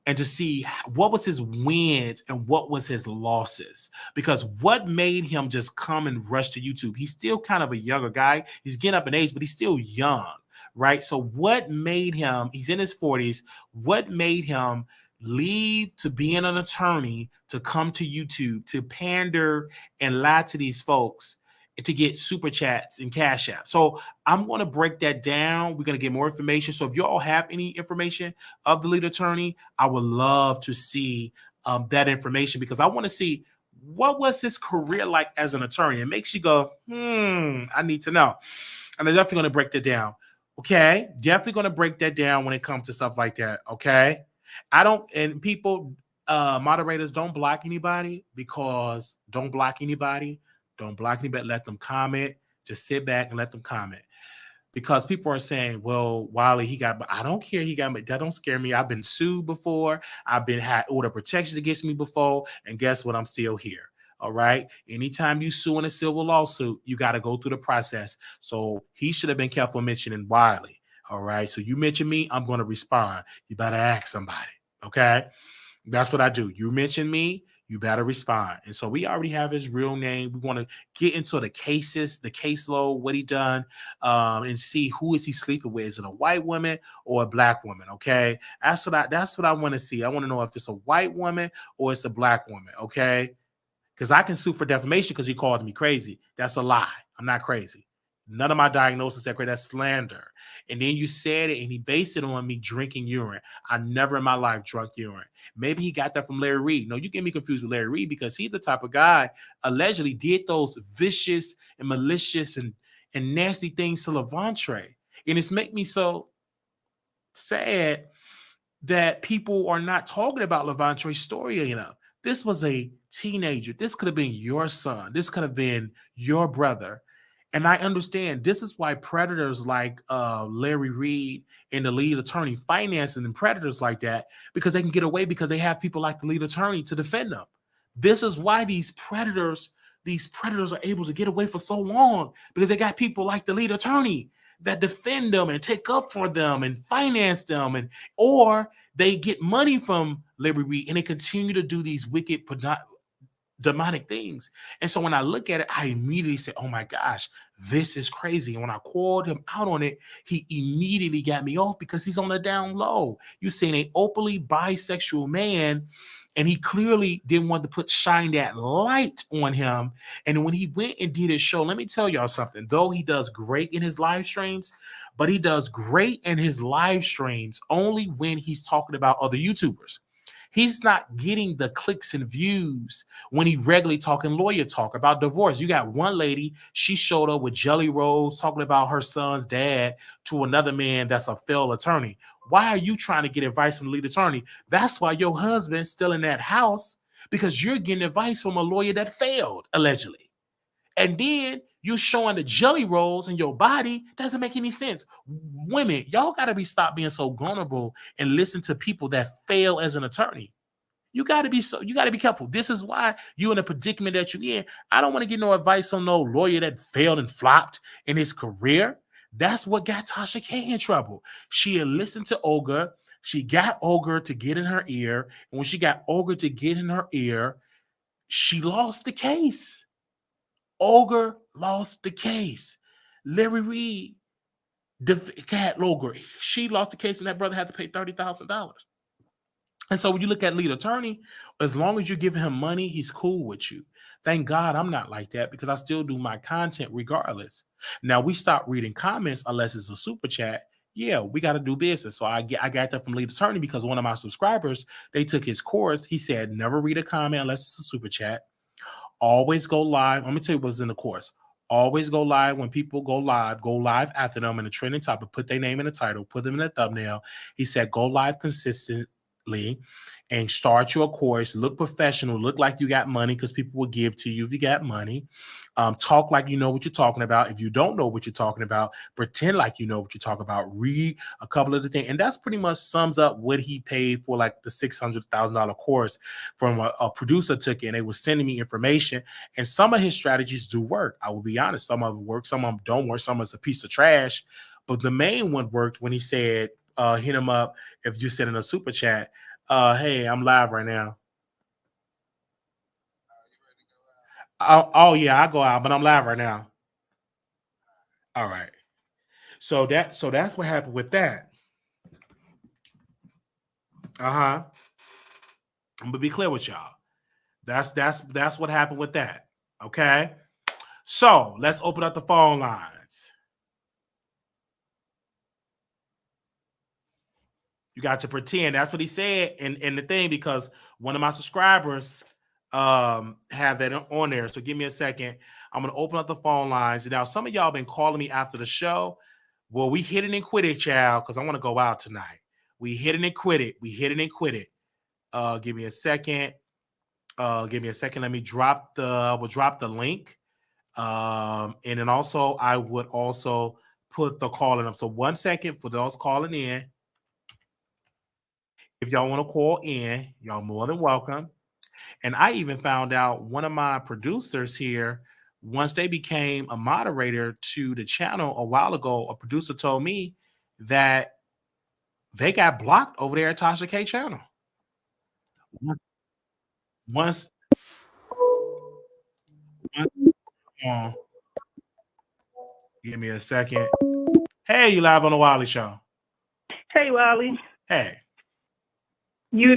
and to see what was his wins and what was his losses. Because what made him just come and rush to YouTube? He's still kind of a younger guy. He's getting up in age, but he's still young, right? So what made him, he's in his 40s, what made him leave to being an attorney to come to YouTube to pander and lie to these folks and to get super chats and cash app? So I'm going to break that down. We're going to get more information. So if you all have any information of the lead attorney, I would love to see that information, because I want to see what was his career like as an attorney. It makes you go, I need to know. And I'm definitely going to break that down. Okay. Definitely going to break that down when it comes to stuff like that. Okay. And people, moderators, don't block anybody, because don't block anybody. Don't block anybody. Let them comment. Just sit back and let them comment. Because people are saying, well, Wiley, but I don't care. That don't scare me. I've been sued before. Had order protections against me before. And guess what? I'm still here. All right. Anytime you sue in a civil lawsuit, you got to go through the process. So he should have been careful mentioning Wiley. All right. So you mention me, I'm going to respond. You better ask somebody. Okay. That's what I do. You mention me, you better respond. And so we already have his real name. We want to get into the cases, the caseload, what he done, and see who is he sleeping with. Is it a white woman or a black woman? Okay. That's what I want to see. I want to know if it's a white woman or it's a black woman. Okay. Because I can sue for defamation because he called me crazy. That's a lie. I'm not crazy. None of my diagnosis said crazy. That's slander. And then you said it and he based it on me drinking urine. I never in my life drunk urine. Maybe he got that from Larry Reed. No, you get me confused with Larry Reed, because he's the type of guy allegedly did those vicious and malicious and nasty things to Levantre. And it's make me so sad that people are not talking about Levantre's story enough. This was a teenager. This could have been your son. This could have been your brother. And I understand this is why predators like Larry Reed and the lead attorney financing and predators like that, because they can get away because they have people like the lead attorney to defend them. This is why these predators are able to get away for so long, because they got people like the lead attorney that defend them and take up for them and finance them, and or they get money from Larry Reed and they continue to do these wicked demonic things. And so when I look at it, I immediately say, oh my gosh, this is crazy. And when I called him out on it, he immediately got me off because he's on the down low. You're saying an openly bisexual man, and he clearly didn't want to shine that light on him. And when he went and did his show, let me tell y'all something. Though he does great in his live streams, but he does great in his live streams only when he's talking about other YouTubers. He's not getting the clicks and views when he regularly talking lawyer talk about divorce. You got one lady, she showed up with Jelly Rolls talking about her son's dad to another man that's a failed attorney. Why are you trying to get advice from the lead attorney? That's why your husband's still in that house, because you're getting advice from a lawyer that failed, allegedly. And then you're showing the Jelly Rolls in your body. Doesn't make any sense. Women, y'all got to stop being so vulnerable and listen to people that fail as an attorney. You got to be careful. This is why you're in a predicament that you're in. I don't want to get no advice on no lawyer that failed and flopped in his career. That's what got Tasha K in trouble. She had listened to Olga. She got Olga to get in her ear. And when she got Olga to get in her ear, she lost the case. Olga lost the case. Larry Reed had Olga. She lost the case, and that brother had to pay $30,000. And so when you look at lead attorney, as long as you're giving him money, he's cool with you. Thank God I'm not like that, because I still do my content regardless. Now, we stop reading comments unless it's a super chat. Yeah, we got to do business. So I got that from lead attorney because one of my subscribers, they took his course. He said, never read a comment unless it's a super chat. Always go live. Let me tell you what's in the course. Always go live. When people go live after them in the trending topic, put their name in the title, put them in the thumbnail. He said, go live consistently and start your course. Look professional. Look like you got money, because people will give to you if you got money. Talk like you know what you're talking about. If you don't know what you're talking about, pretend like you know what you're talking about. Read a couple of the things. And that's pretty much sums up what he paid for, like the $600,000 course from a producer took it, and they were sending me information. And some of his strategies do work. I will be honest. Some of them work. Some of them don't work. Some of it's a piece of trash. But the main one worked when he said, hit him up if you send in a super chat. Hey, I'm live right now. Oh yeah, I go out, but I'm live right now. All right. So that's what happened with that. I'm gonna be clear with y'all. That's what happened with that. Okay. So let's open up the phone lines. You got to pretend. That's what he said in the thing, because one of my subscribers have that on there. So give me a second. I'm going to open up the phone lines. Now, some of y'all been calling me after the show. Well, we hit it and quit it, child, because I want to go out tonight. We hit it and quit it. We hit it and quit it. Give me a second. Give me a second. Let me drop the link. And then also, I would also put the call in up. So 1 second for those calling in. If y'all want to call in, y'all more than welcome. And I even found out one of my producers here, once they became a moderator to the channel a while ago, a producer told me that they got blocked over there at Tasha K channel. Once give me a second. Hey, you live on the Wiley Show. Hey, Wiley. Hey. You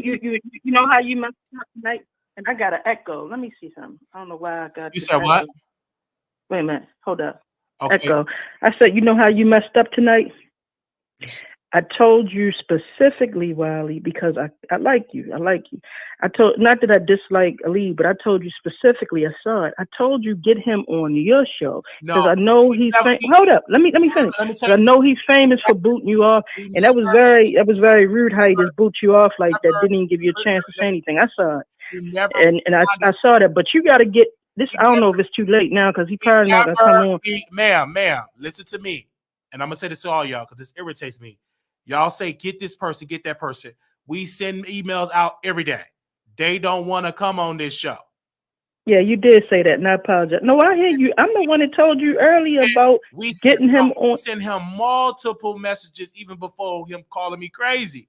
know how you messed up tonight? And I got an echo. Let me see something. I don't know why I got. You said what? Wait a minute. Hold up. Okay. Echo. I said, you know how you messed up tonight? I told you specifically, Wiley, because I like you. I like you. I told, not that I dislike Ali, but I told you specifically. I saw it. I told you get him on your show because I know he's. Hold up. Let me finish. I know he's famous for booting you off, and that was very rude how he just boot you off like that. Didn't even give you a chance to say anything. I saw it, and I saw that. But you got to get this. I don't know if it's too late now because he probably not gonna come on. Ma'am, listen to me, and I'm gonna say this to all y'all because this irritates me. Y'all say get this person, get that person. We send emails out every day. They don't want to come on this show. Yeah, you did say that, and I apologize. No, I hear you. I'm the one that told you earlier about getting him on. We send him multiple messages even before him calling me crazy.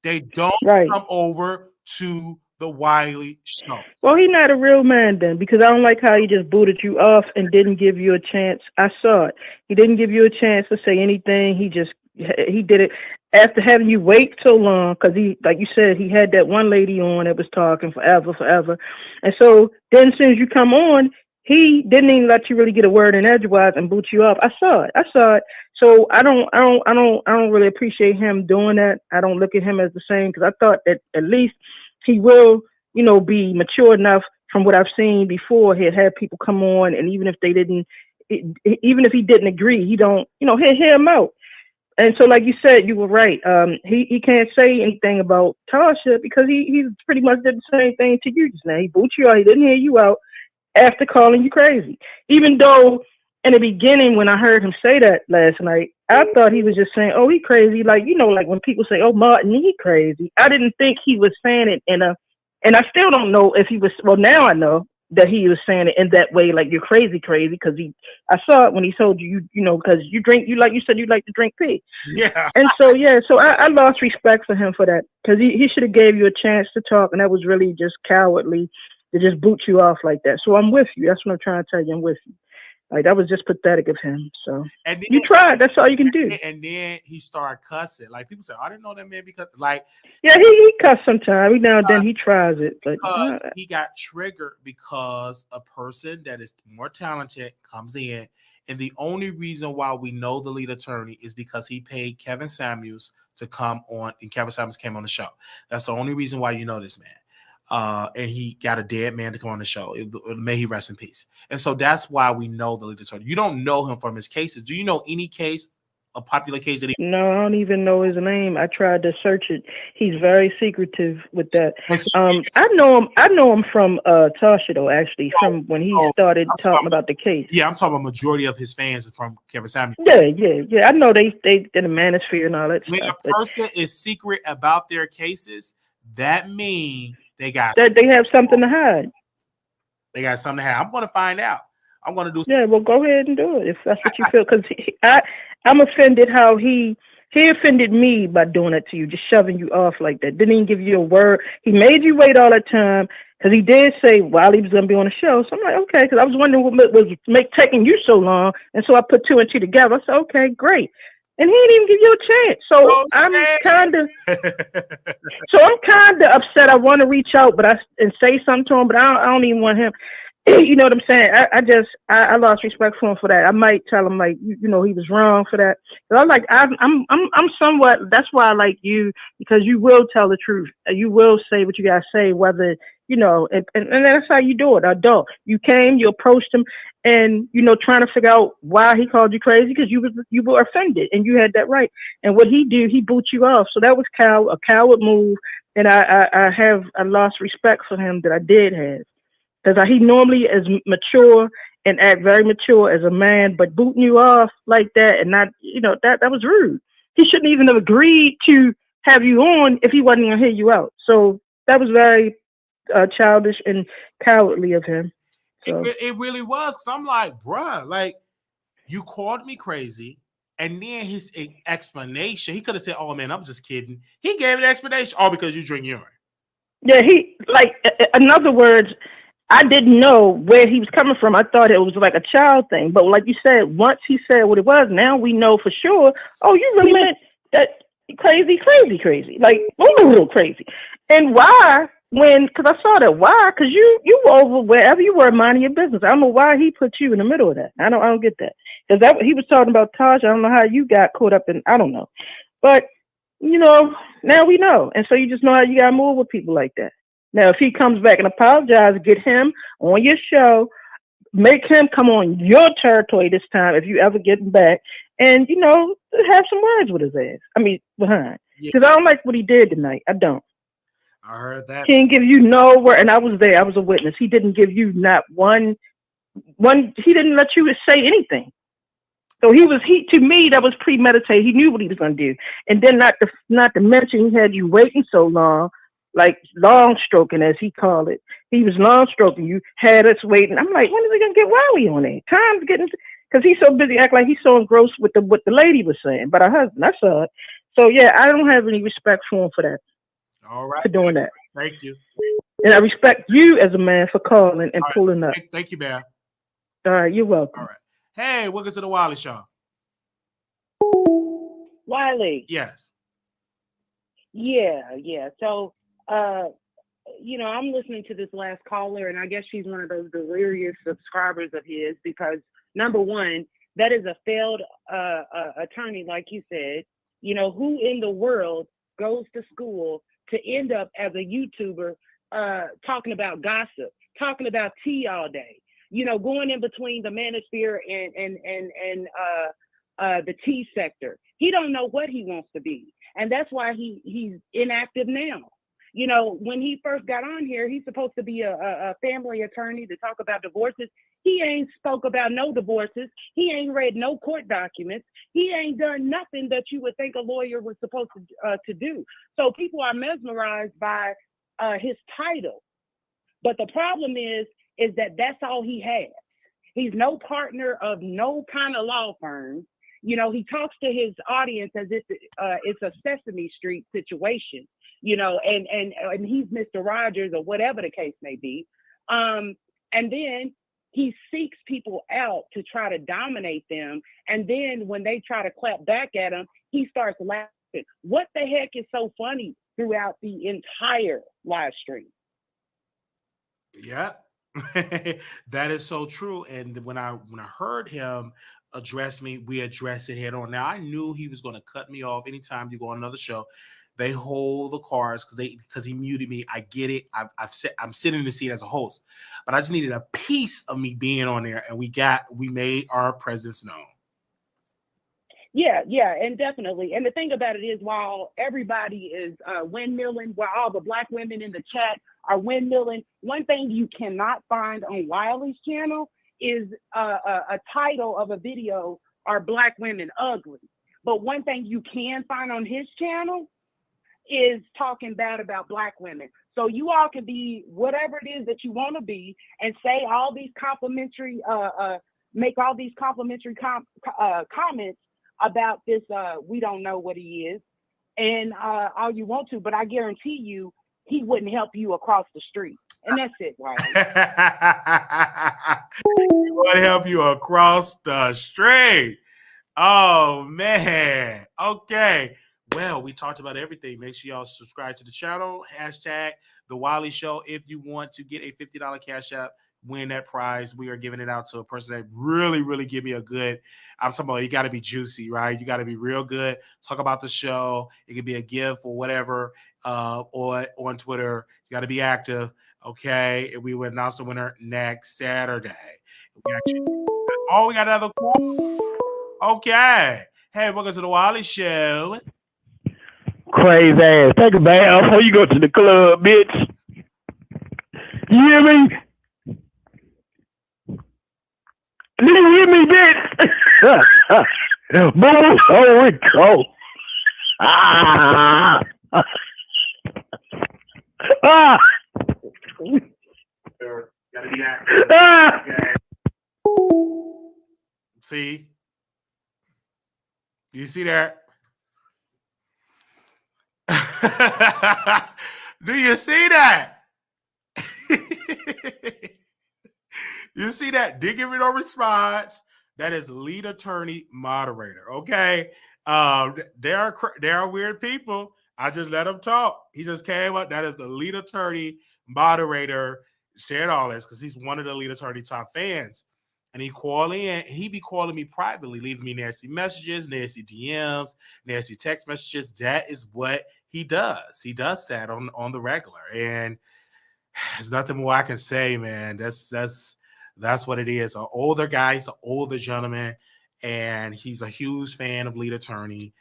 They don't come over to the Wiley Show. Well, he's not a real man then, because I don't like how he just booted you off and didn't give you a chance. I saw it. He didn't give you a chance to say anything. He did it after having you wait so long, because he, like you said, he had that one lady on that was talking forever. And so then as soon as you come on, he didn't even let you really get a word in edgewise and boot you off. I saw it. So I don't really appreciate him doing that. I don't look at him as the same, because I thought that at least he will, be mature enough from what I've seen before. He'd have people come on, and even if he didn't agree, he don't, he'll hear him out. And so, like you said, you were right. He can't say anything about Tasha because he pretty much did the same thing to you just now. He booted you out. He didn't hear you out after calling you crazy. Even though in the beginning, when I heard him say that last night, I thought he was just saying, "Oh, he crazy." Like, like when people say, "Oh, Martin, he crazy." I didn't think he was saying it and I still don't know if he was. Well, now I know that he was saying it in that way, like you're crazy, because I saw it when he told you, because you drink, like you said, you like to drink pee. Yeah. And so, so I lost respect for him for that, because he should have gave you a chance to talk, and that was really just cowardly to just boot you off like that. So I'm with you. That's what I'm trying to tell you. I'm with you. Like, that was just pathetic of him. So and then, you tried. That's all you can do. And then he started cussing. Like, people say, I didn't know that man because, like, yeah, he cuss sometimes. Every now and then he tries it, but because he got triggered because a person that is more talented comes in, and the only reason why we know the lead attorney is because he paid Kevin Samuels to come on, and Kevin Samuels came on the show. That's the only reason why you know this man. And he got a dead man to come on the show. May he rest in peace. And so that's why we know the lead attorney. You don't know him from his cases. Do you know any case, a popular case that he? No, I don't even know his name. I tried to search it. He's very secretive with that. I know him from Tasha though. Actually, from when he started talking about the case. Yeah, I'm talking about majority of his fans are from Kevin Samuels. Yeah. I know they did the manosphere and all that when stuff. When a person is secret about their cases, that means they have something to hide. They got something to hide. I'm going to find out. I'm going to do. Yeah, well, go ahead and do it if that's what you feel. Because I'm offended how he offended me by doing it to you, just shoving you off like that. Didn't even give you a word. He made you wait all that time, because he did say while he was going to be on the show. So I'm like, okay, because I was wondering what was taking you so long, and so I put two and two together. I said, okay, great. And he didn't even give you a chance. So I'm kind of upset. I want to reach out, and say something to him, but I don't even want him. You know what I'm saying? I lost respect for him for that. I might tell him, like, he was wrong for that. But I'm somewhat. That's why I like you, because you will tell the truth. You will say what you gotta say, whether and that's how you do it. Adult. You came, you approached him, and trying to figure out why he called you crazy, because you were offended and you had that right. And what he did, he boot you off. So that was a coward move, and I lost respect for him that I did have. Because he normally is mature and act very mature as a man, but booting you off like that and not, that was rude. He shouldn't even have agreed to have you on if he wasn't going to hear you out. So that was very childish and cowardly of him. So. It really was. Because I'm like, bruh, like, you called me crazy. And then his explanation, he could have said, oh, man, I'm just kidding. He gave an explanation, all because you drink urine. Yeah, in other words, I didn't know where he was coming from. I thought it was like a child thing. But like you said, once he said what it was, now we know for sure, oh, you really meant that crazy. Like, oh, crazy. And why? Because I saw that. Why? Because you were over wherever you were minding your business. I don't know why he put you in the middle of that. I don't get that. Because he was talking about Tasha. I don't know how you got caught up in, I don't know. But, now we know. And so you just know how you got to move with people like that. Now, if he comes back and apologizes, get him on your show, make him come on your territory this time if you ever get him back, and, have some words with his ass. I mean, behind. Because I don't like what he did tonight. I don't. I heard that. He didn't give you no word, and I was there. I was a witness. He didn't give you not one he didn't let you say anything. So to me, that was premeditated. He knew what he was going to do. And then not to mention, he had you waiting so long, like long stroking, as he called it. He was long stroking. You had us waiting. I'm like, when is he going to get Wiley on there? Time's getting, because he's so busy acting like he's so engrossed with what the lady was saying. But her husband, I saw it. So yeah, I don't have any respect for him for that. All right. For doing that. Thank you. And I respect you as a man for calling and pulling up. Thank you, man. All right, you're welcome. All right. Hey, welcome to the Wiley Show. Wiley. Yes. Yeah. So, I'm listening to this last caller, and I guess she's one of those delirious subscribers of his because, number one, that is a failed attorney, like you said. Who in the world goes to school to end up as a YouTuber talking about gossip, talking about tea all day? Going in between the manosphere and the tea sector. He don't know what he wants to be. And that's why he's inactive now. When he first got on here, he's supposed to be a family attorney to talk about divorces. He ain't spoke about no divorces. He ain't read no court documents. He ain't done nothing that you would think a lawyer was supposed to do. So people are mesmerized by his title. But the problem is that that's all he has. He's no partner of no kind of law firm. He talks to his audience as if it's a Sesame Street situation, and he's Mr. Rogers or whatever the case may be. And then he seeks people out to try to dominate them. And then when they try to clap back at him, he starts laughing. What the heck is so funny throughout the entire live stream? Yeah. That is so true. And when I heard him address me, we addressed it head on. Now I knew he was going to cut me off anytime you go on another show. They hold the cards because he muted me. I get it. I'm sitting in the seat as a host, but I just needed a piece of me being on there, and we made our presence known. Yeah, and definitely. And the thing about it is, while everybody is windmilling, while all the Black women in the chat are windmilling, one thing you cannot find on Wiley's channel is a title of a video, "Are Black Women Ugly?" But one thing you can find on his channel is talking bad about Black women. So you all can be whatever it is that you want to be and say all these complimentary, make all these complimentary comments about this, we don't know what he is, and all you want to, but I guarantee you he wouldn't help you across the street. And that's it, Wiley. He would help you across the street. Oh, man. Okay. Well, we talked about everything. Make sure y'all subscribe to the channel. Hashtag The Wiley Show. If you want to get a $50 cash app, win that prize. We are giving it out to a person that really, really give me a good, I'm talking about you got to be juicy, right? You got to be real good. Talk about the show. It could be a gift or whatever, or on Twitter. You got to be active, okay? And we will announce the winner next Saturday. We got another call. Okay. Hey, welcome to the Wiley Show. Crazy ass. Take a bath before you go to the club, bitch. You hear me? Do you hear me, bitch? Boom, oh, it go. Ah. Ah. Gotta be active. Ah. Okay. See? You see that? Do you see that? You see that? Didn't give me no response. That is lead attorney moderator. Okay. There are weird people. I just let him talk. He just came up. That is the lead attorney moderator. Shared all this because he's one of the lead attorney top fans. And he call in and he be calling me privately, leaving me nasty messages, nasty DMs, nasty text messages. That is what he does. He does that on the regular. And there's nothing more I can say, man. That's what it is. An older guy, he's an older gentleman, and he's a huge fan of lead attorney.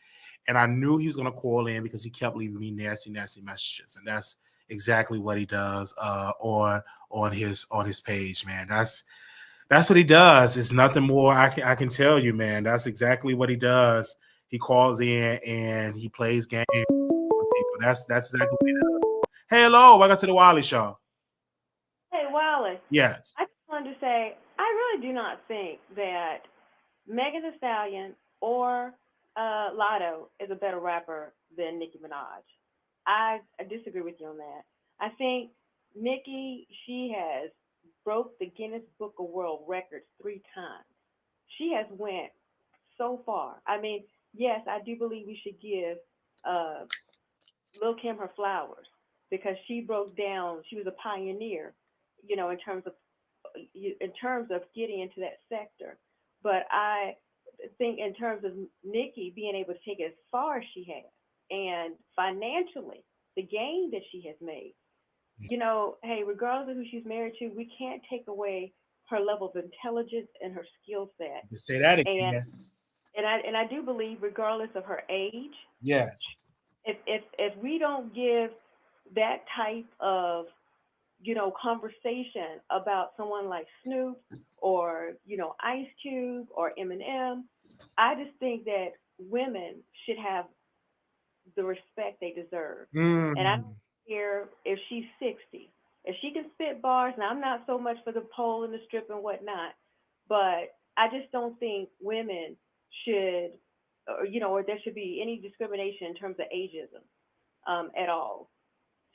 And I knew he was going to call in because he kept leaving me nasty messages. And that's exactly what he does on his page, man. That's what he does. It's nothing more. I can tell you, man. That's exactly what he does. He calls in and he plays games with people. That's exactly what he does. Hey, hello, welcome to the Wiley Show. Hey, Wiley, Yes. I just wanted to say I really do not think that Megan Thee Stallion or Latto is a better rapper than Nicki Minaj. I disagree with you on that. I think Nicki, she has broke the Guinness Book of World Records 3 times. She has went so far. I mean, yes, I do believe we should give uh, Lil Kim her flowers because she broke down. She was a pioneer, in terms of getting into that sector. But I think in terms of Nikki being able to take it as far as she has, and financially, the gain that she has made, hey, regardless of who she's married to, we can't take away her level of intelligence and her skill set. You can say that And again. and I do believe, regardless of her age, Yes. if we don't give that type of conversation about someone like Snoop or Ice Cube or Eminem, I just think that women should have the respect they deserve. And I don't Mm. care if she's 60. If she can spit bars, now I'm not so much for the pole and the strip and whatnot, but I just don't think women should, or there should be any discrimination in terms of ageism at all.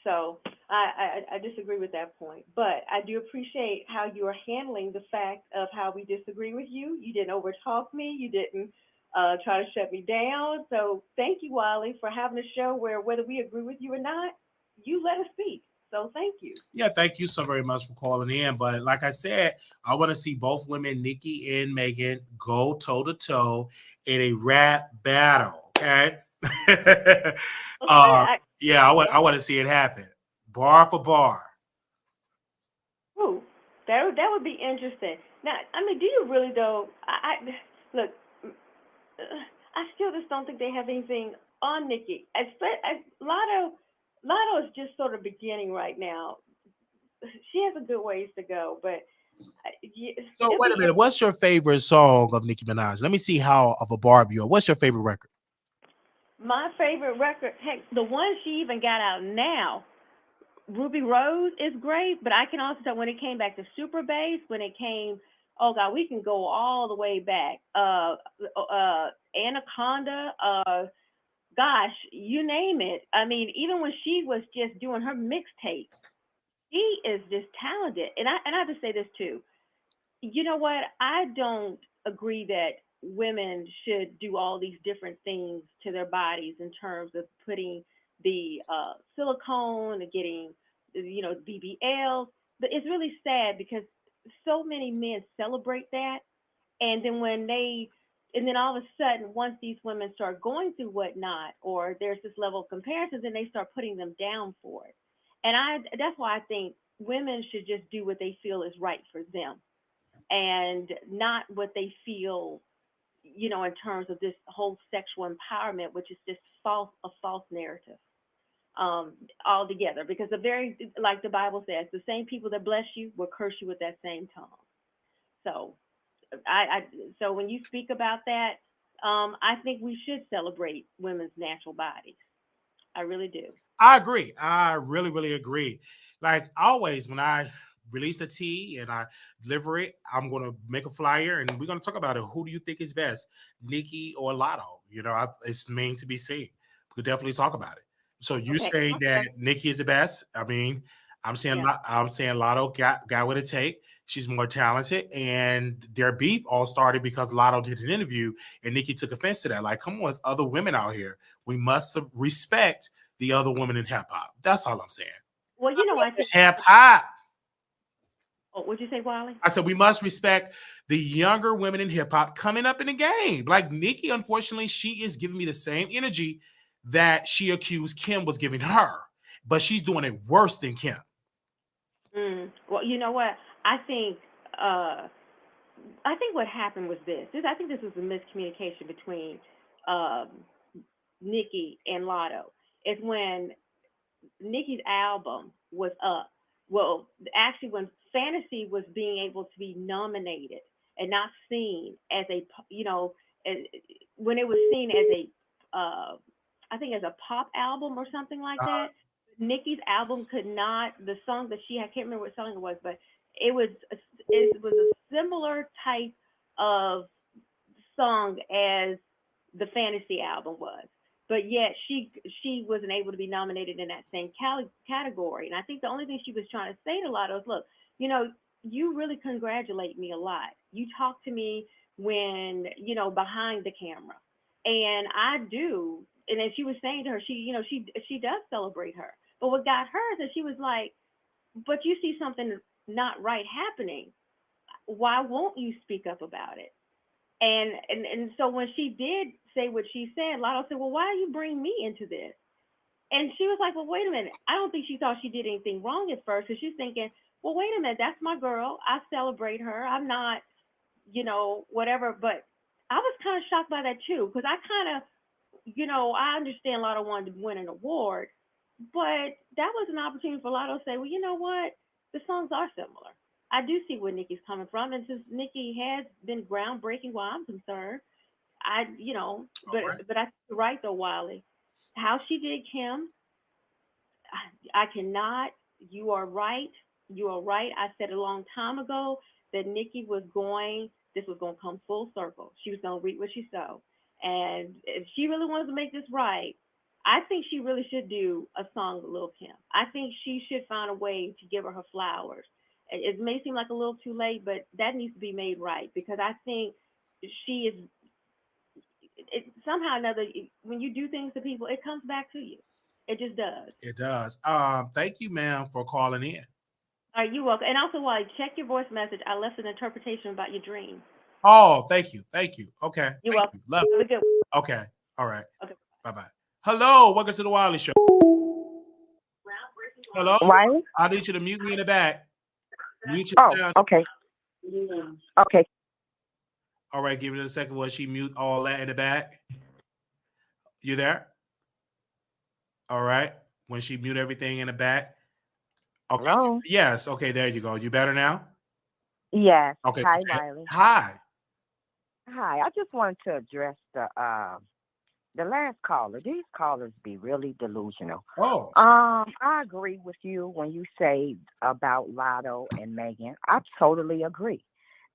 So I disagree with that point, but I do appreciate how you are handling the fact of how we disagree with you. You didn't overtalk me. You didn't try to shut me down. So thank you, Wiley, for having a show where whether we agree with you or not, you let us speak. So thank you. Yeah, thank you so very much for calling in. But like I said, I want to see both women, Nikki and Megan, go toe to toe in a rap battle. Okay. Okay, uh, yeah, I want to see it happen, bar for bar. ooh, that would be interesting. Now, I mean, do you really though? Look. I still just don't think they have anything on Nikki. As Lotto is just sort of beginning right now. She has a good ways to go, but So it'll wait a be minute. What's your favorite song of Nicki Minaj? Let me see how of a Barbie you are. What's your favorite record? my favorite record. Heck, the one she even got out now, Ruby Rose, is great. But I can also tell when it came back to Super Bass, when it came, oh God, we can go all the way back. Anaconda. Gosh, you name it. I mean, even when she was just doing her mixtape, she is just talented. And I have to say this too. You know what? I don't agree that women should do all these different things to their bodies in terms of putting the silicone and getting BBLs. But it's really sad because so many men celebrate that, and then and then all of a sudden, once these women start going through whatnot, or there's this level of comparison, then they start putting them down for it. And that's why I think women should just do what they feel is right for them, and not what they feel, in terms of this whole sexual empowerment, which is just a false narrative altogether. Because like the Bible says, the same people that bless you will curse you with that same tongue. So I so when you speak about that, I think we should celebrate women's natural bodies. I really do. I agree. I really, really agree. Like always, when I release the tea and I deliver it, I'm gonna make a flyer and we're gonna talk about it. Who do you think is best, Nikki or Lotto? It's mean to be seen. We could definitely talk about it. So you Okay. saying that Awesome. Nikki is the best? I mean, Yeah. I'm saying Lotto got what it take. She's more talented, and their beef all started because Lotto did an interview and Nikki took offense to that. Like, come on, there's other women out here. We must respect the other women in hip hop. That's all I'm saying. Well, I think. Hip hop. Oh, what'd you say, Wiley? I said we must respect the younger women in hip hop coming up in the game. Like Nicki, unfortunately, she is giving me the same energy that she accused Kim was giving her, but she's doing it worse than Kim. Well, you know what? Uh, I think what happened was this. I think this was a miscommunication between um, Nikki and Lotto. It's when Nicki's album was up. Well, actually, when fantasy was being able to be nominated and not seen as a, when it was seen as a, I think as a pop album or something like that. Nicki's album could not, the song that she had, I can't remember what song it was, but it was a similar type of song as the fantasy album was. But yet she wasn't able to be nominated in that same category. And I think the only thing she was trying to say to Latto is, look, you really congratulate me a lot. You talk to me when, behind the camera. And I do. And then she was saying to her, she does celebrate her. But what got her is that she was like, but you see something not right happening. Why won't you speak up about it? And so when she did say what she said, Latto said, well, why do you bring me into this? And she was like, well, wait a minute. I don't think she thought she did anything wrong at first. Because she's thinking, well, wait a minute. That's my girl. I celebrate her. I'm not, whatever. But I was kind of shocked by that, too. Because I kind of, I understand Latto wanted to win an award. But that was an opportunity for Latto to say, well, you know what? The songs are similar. I do see where Nicki's coming from. And since Nicki has been groundbreaking while I'm concerned, but I think you're right, though, Wiley. How she did Kim, I cannot. You are right. You are right. I said a long time ago that Nicki this was going to come full circle. She was going to reap what she sowed. And if she really wants to make this right, I think she really should do a song with Lil' Kim. I think she should find a way to give her flowers. It may seem like a little too late, but that needs to be made right, because I think she is, somehow or another, when you do things to people, it comes back to you. It just does. It does. Thank you, ma'am, for calling in. All right, you're welcome. And also, while check your voice message, I left an interpretation about your dream. Oh, thank you. Thank you. Okay. You're welcome. Love Have it. a good one. Okay. All right. Okay. Bye-bye. Hello. Welcome to the Wiley Show. Hello. Wiley? I need you to mute me in the back. Mute your sound. Okay. Okay. All right. Give it a second while she mute all that in the back. You there? All right. When she mute everything in the back. Okay. Hello? Yes. Okay. There you go. You better now? Yes. Okay. Hi, Wiley. Hi. Hi. I just wanted to address the last caller. These callers be really delusional. Oh. I agree with you when you say about Latto and Megan. I totally agree.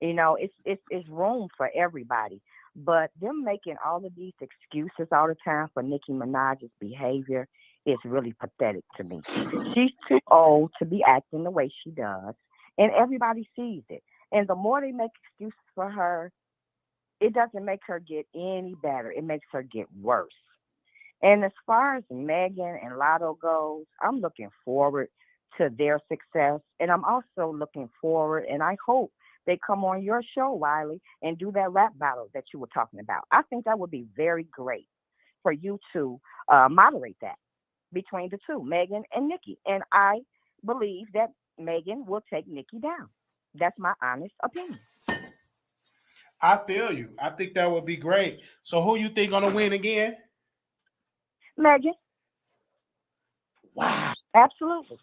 It's room for everybody. But them making all of these excuses all the time for Nicki Minaj's behavior is really pathetic to me. She's too old to be acting the way she does, and everybody sees it. And the more they make excuses for her, it doesn't make her get any better. It makes her get worse. And as far as Megan and Latto goes, I'm looking forward to their success. And I'm also looking forward, and I hope they come on your show, Wiley, and do that rap battle that you were talking about. I think that would be very great for you to moderate that between the two, Megan and Nicki. And I believe that Megan will take Nicki down. That's my honest opinion. I feel you. I think that would be great. So who you think gonna win again? Megan. Wow. Absolutely.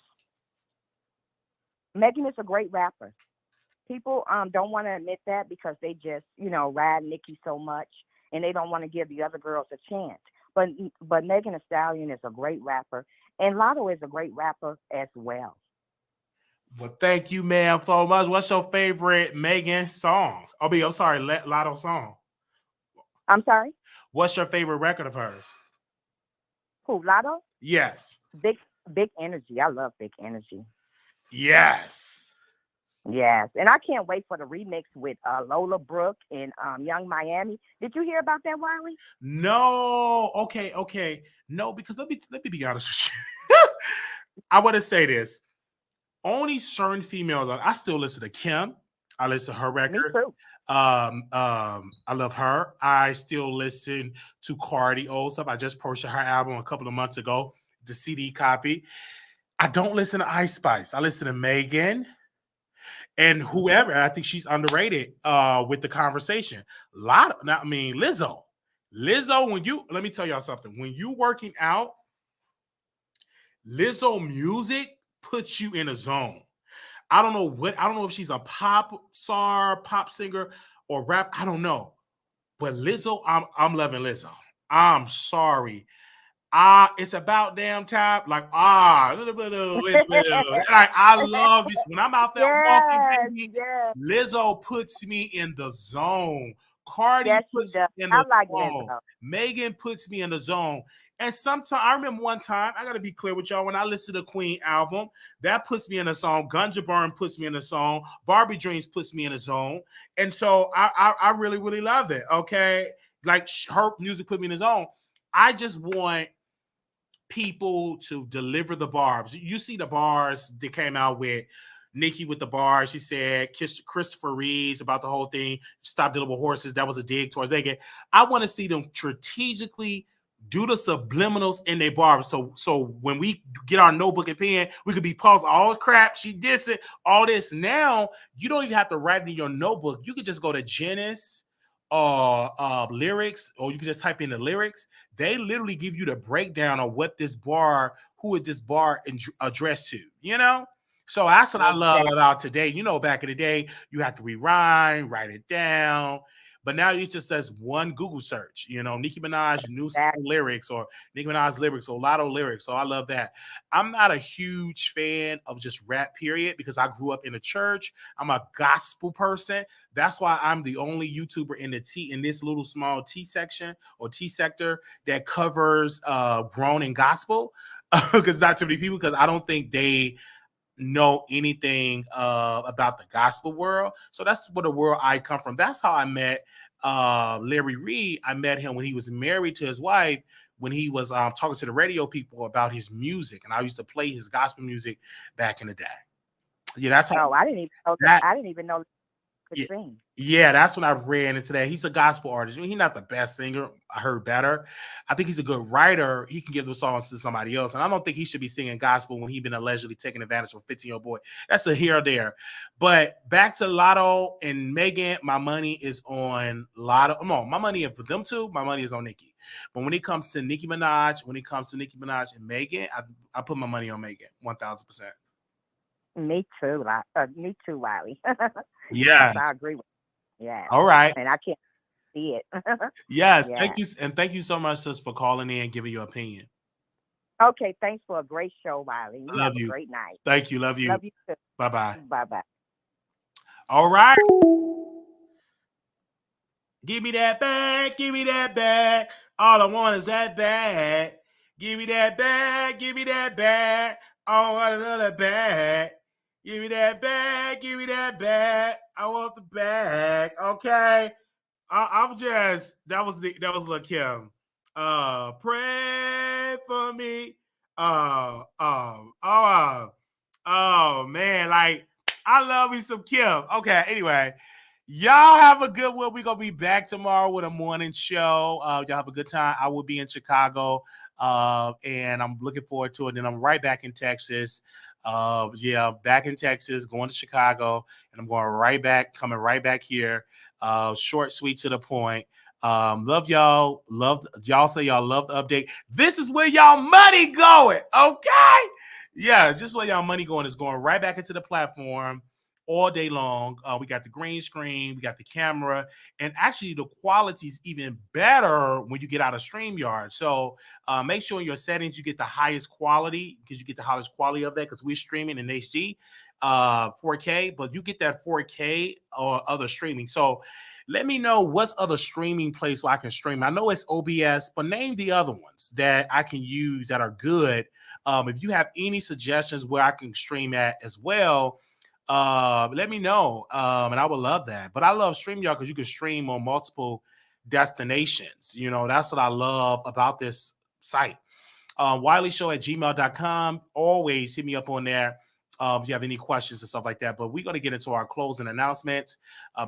Megan is a great rapper. People don't want to admit that because they just, ride Nicki so much and they don't want to give the other girls a chance. But Megan Thee Stallion is a great rapper, and Latto is a great rapper as well. Well, thank you, ma'am, so much. What's your favorite Megan song? I'm sorry, Latto song. I'm sorry? What's your favorite record of hers? Who, Latto? Yes. Big Energy. I love Big Energy. Yes. Yes, and I can't wait for the remix with Lola Brooke and Young Miami. Did you hear about that, Wiley? No. Okay. No, because let me be honest with you. I want to say this. Only certain females. I still listen to Kim. I listen to her record. Me too. I love her. I still listen to Cardi old stuff. I just purchased her album a couple of months ago, the CD copy. I don't listen to Ice Spice. I listen to Megan. And whoever, I think she's underrated with the conversation. Lizzo. Let me tell y'all something. When you working out, Lizzo music puts you in a zone. I don't know if she's a pop star, pop singer, or rap. I don't know. But Lizzo, I'm loving Lizzo. I'm sorry. It's about damn time. Like, like, I love this. When I'm out there walking, Yes, baby, yes, Lizzo puts me in the zone. Cardi yes, she puts does. me in I the like zone. Lizzo. Megan puts me in the zone. And sometimes I remember one time, I gotta be clear with y'all, when I listen to the Queen album, that puts me in a song. Gunja Burn puts me in a song. Barbie Dreams puts me in a zone. And so I really, really love it. Okay. Like her music put me in a zone. I just want people to deliver the bars. You see the bars they came out with. Nicki with the bars. She said Christopher Reeves about the whole thing. Stop dealing with horses. That was a dig towards Megan. I want to see them strategically do the subliminals in their bars. So when we get our notebook and pen, we could be paused all the crap. She did it, all this. Now you don't even have to write it in your notebook. You could just go to Genesis lyrics, or you can just type in the lyrics. They literally give you the breakdown of what this bar, who is this bar addressed to, you know? So that's what I love Exactly. about today. You know, back in the day, you have to rewind, write it down. But now it just says one Google search, you know, Nicki Minaj new song lyrics, or Nicki Minaj lyrics, or Latto lyrics. So I love that. I'm not a huge fan of just rap, period, because I grew up in a church. I'm a gospel person. That's why I'm the only YouTuber in this little small T section or T sector that covers grown and gospel, because not too many people, because I don't think they know anything about the gospel world. So that's where the world I come from. That's how I met Larry Reed. I met him when he was married to his wife, when he was talking to the radio people about his music, and I used to play his gospel music back in the day. Yeah, that's how Oh, I didn't even know that. that. I didn't even know he Yeah, could sing. yeah, that's when I ran into that. He's a gospel artist. He's not the best singer. I heard better. I think he's a good writer. He can give the songs to somebody else. And I don't think he should be singing gospel when he's been allegedly taking advantage of a 15-year-old boy. That's a here or there. But back to Latto and Megan, my money is on Latto. Come on, my money is for them two. My money is on Nicki. But when it comes to Nicki Minaj, and Megan, I put my money on Megan, 1,000%. Me too. Me too, Wiley. Yes, Yes. I agree with you. Yeah. All right. And I can't see it. Yes. Yeah. Thank you. And thank you so much, sis, for calling in and giving your opinion. Okay, thanks for a great show, Wiley. You Love have a you. great night. Thank you. Love you. Love you too. Bye-bye. Bye-bye. All right. Give me that bag. Give me that bag. All I want is that bag. Give me that bag. Give me that bag. I want another bag. Give me that bag. Give me that bag. I want the bag. Okay. I'm just that was Lil' Kim. Pray for me. Oh man, like I love me some Kim. Okay, anyway. Y'all have a good one. We're gonna be back tomorrow with a morning show. Y'all have a good time. I will be in Chicago. And I'm looking forward to it. And I'm right back in Texas. Back in Texas, going to Chicago, and I'm going right back, coming right back here. Short, sweet, to the point. Love y'all. Love y'all. Say y'all love the update. This is where y'all money going. Okay. Yeah, just where y'all money going is going right back into the platform all day long. We got the green screen, we got the camera, and actually the quality is even better when you get out of StreamYard. So make sure in your settings you get the highest quality, because you get the highest quality of that, because we're streaming in HD 4K, but you get that 4K or other streaming. So let me know what's other streaming place so I can stream. I know it's OBS, but name the other ones that I can use that are good. If you have any suggestions where I can stream at as well, let me know. And I would love that. But I love StreamYard because you can stream on multiple destinations. You know, that's what I love about this site. WileyShow@gmail.com. Always hit me up on there if you have any questions and stuff like that. But we're going to get into our closing announcements.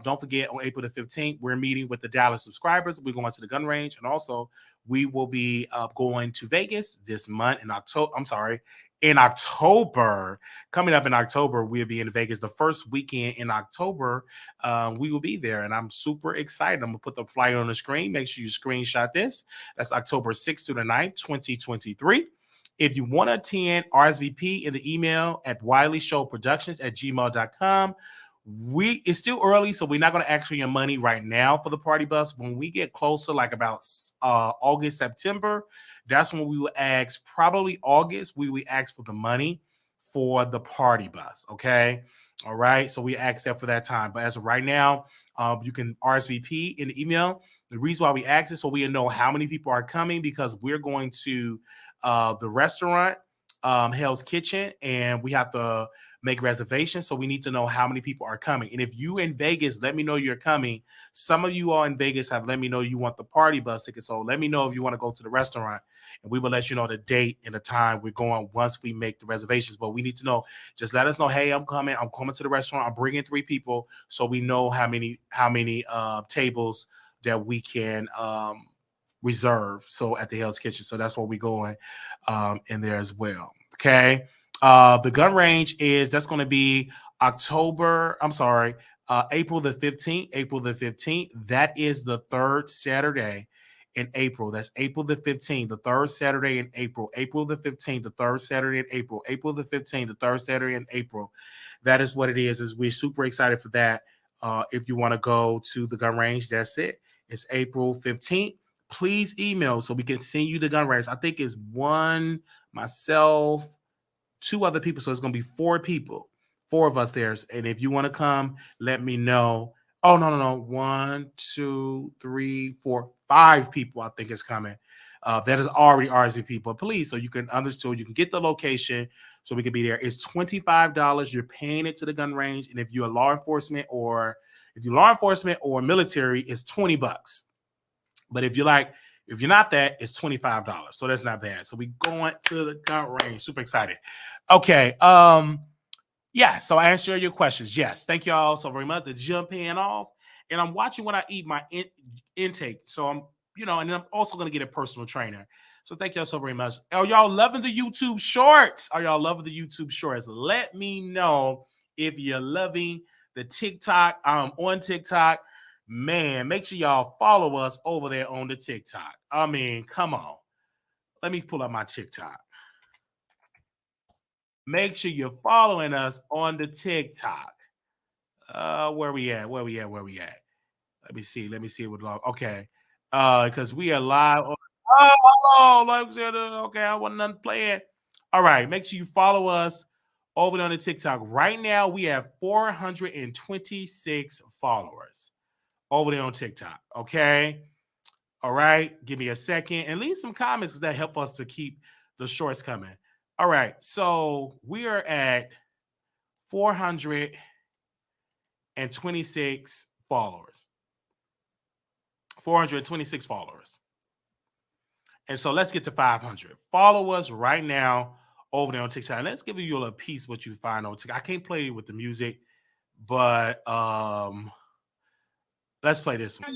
Don't forget, on April the 15th, we're meeting with the Dallas subscribers. We're going to the gun range. And also, we will be going to Vegas this month in October. In October. Coming up in October, we'll be in Vegas. The first weekend in October, we will be there, and I'm super excited. I'm going to put the flyer on the screen. Make sure you screenshot this. That's October 6th through the 9th, 2023. If you want to attend, RSVP in the email at WileyShowProductions@gmail.com. It's still early, so we're not going to ask for your money right now for the party bus. When we get closer, like about August, September, that's when we will ask, probably August, we will ask for the money for the party bus. Okay. All right. So we ask that for that time. But as of right now, you can RSVP in the email. The reason why we ask is so we know how many people are coming, because we're going to the restaurant, Hell's Kitchen, and we have to make reservations. So we need to know how many people are coming. And if you in Vegas, let me know you're coming. Some of you all in Vegas have let me know you want the party bus ticket. So let me know if you want to go to the restaurant, and we will let you know the date and the time we're going once we make the reservations. But we need to know, just let us know, hey, I'm coming to the restaurant. I'm bringing 3 people, so we know how many tables that we can reserve. So at the Hell's Kitchen. So that's what we're going in there as well. Okay. The gun range that's going to be April the 15th. April the 15th. That is the 3rd Saturday in April. That's April the 15th, the 3rd Saturday in April. April the 15th, the 3rd Saturday in April. April the 15th, the 3rd Saturday in April. That is what it is. We're super excited for that. If you want to go to the gun range, that's it. It's April 15th. Please email so we can send you the gun range. I think it's one, myself, 2 other people. So it's going to be 4 people, 4 of us there. And if you want to come, let me know. Oh, no. 1, 2, 3, 4, 5 people I think is coming. That is already RSVP. But please, so you can understand, you can get the location so we can be there. It's $25. You're paying it to the gun range. And if you're law enforcement or military, it's $20. But if you're not that, it's $25. So that's not bad. So we going to the gun range. Super excited. Okay. Yeah. So I answered your questions. Yes. Thank y'all so very much. The jump in off. And I'm watching when I eat my intake. So I'm, and then I'm also going to get a personal trainer. So thank y'all so very much. Are y'all loving the YouTube shorts? Let me know if you're loving the TikTok. I'm on TikTok. Man, make sure y'all follow us over there on the TikTok. I mean, come on. Let me pull up my TikTok. Make sure you're following us on the TikTok. Where we at? Let me see. Okay. Because we are live. Okay, I want nothing playing. All right. Make sure you follow us over there on the TikTok. Right now, we have 426 followers over there on TikTok. Okay. All right. Give me a second and leave some comments that help us to keep the shorts coming. All right. So we are at 426 followers. 426 followers. And so let's get to 500. Follow us right now over there on TikTok. Let's give you a little piece what you find on TikTok. I can't play with the music, but let's play this one.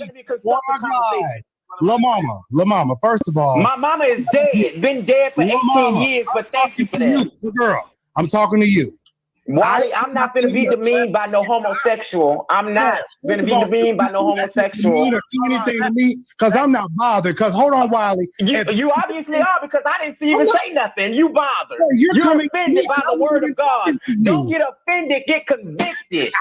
La Mama, first of all. My mama is dead. Been dead for 18 years, but thank you for that. Girl, I'm talking to you. Wally, I'm not gonna be demeaned by no homosexual. I'm not gonna be demeaned by no homosexual. Anything to me, because I'm not bothered. Because hold on, Wiley. You obviously are, because I didn't see you even say nothing. You bothered. You're offended by the word of God. Don't get offended, get convicted.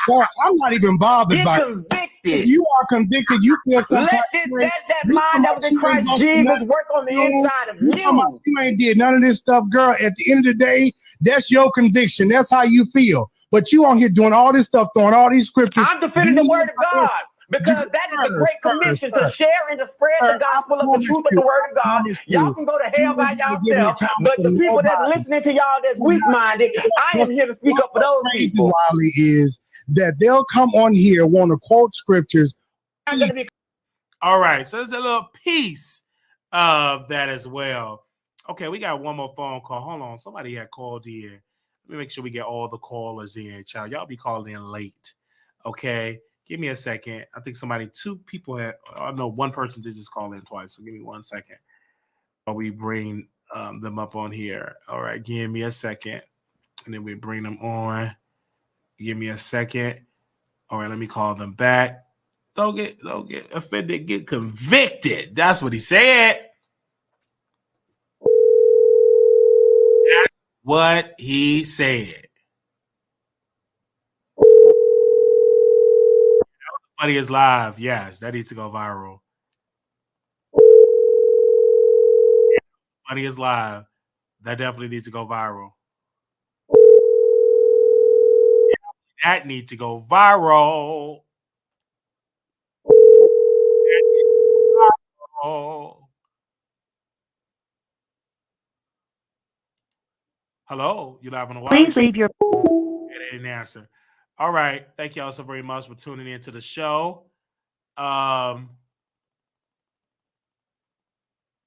Well, I'm not even bothered by convicted. If you are convicted, you feel something. Let that mind that was in Christ Jesus work on the inside of you. You ain't did none of this stuff, girl. At the end of the day, that's your conviction. That's how you feel. But you on here doing all this stuff, throwing all these scriptures. I'm defending the word of God. Because that is the great commission to share and to spread the gospel of the truth of the word of God. Y'all can go to hell by yourself, but the people that's listening to y'all that's weak-minded, I am here to speak up for those people. Wiley, is that they'll come on here, want to quote scriptures. All right, so there's a little piece of that as well. Okay, we got one more phone call. Hold on, somebody had called in. Let me make sure we get all the callers in, child. Y'all be calling in late, okay? Give me a second. I think two people had, I know one person did just call in twice. So give me 1 second. While we bring them up on here. All right, give me a second. And then we bring them on. Give me a second. All right, let me call them back. Don't get offended, get convicted. That's what he said. what he said. Funny is live. Yes, that needs to go viral. Funny is live. That definitely needs to go viral. That needs to go viral. Oh. Hello, you live on the Wiley Show. Please leave your. It didn't answer. All right. Thank y'all so very much for tuning into the show.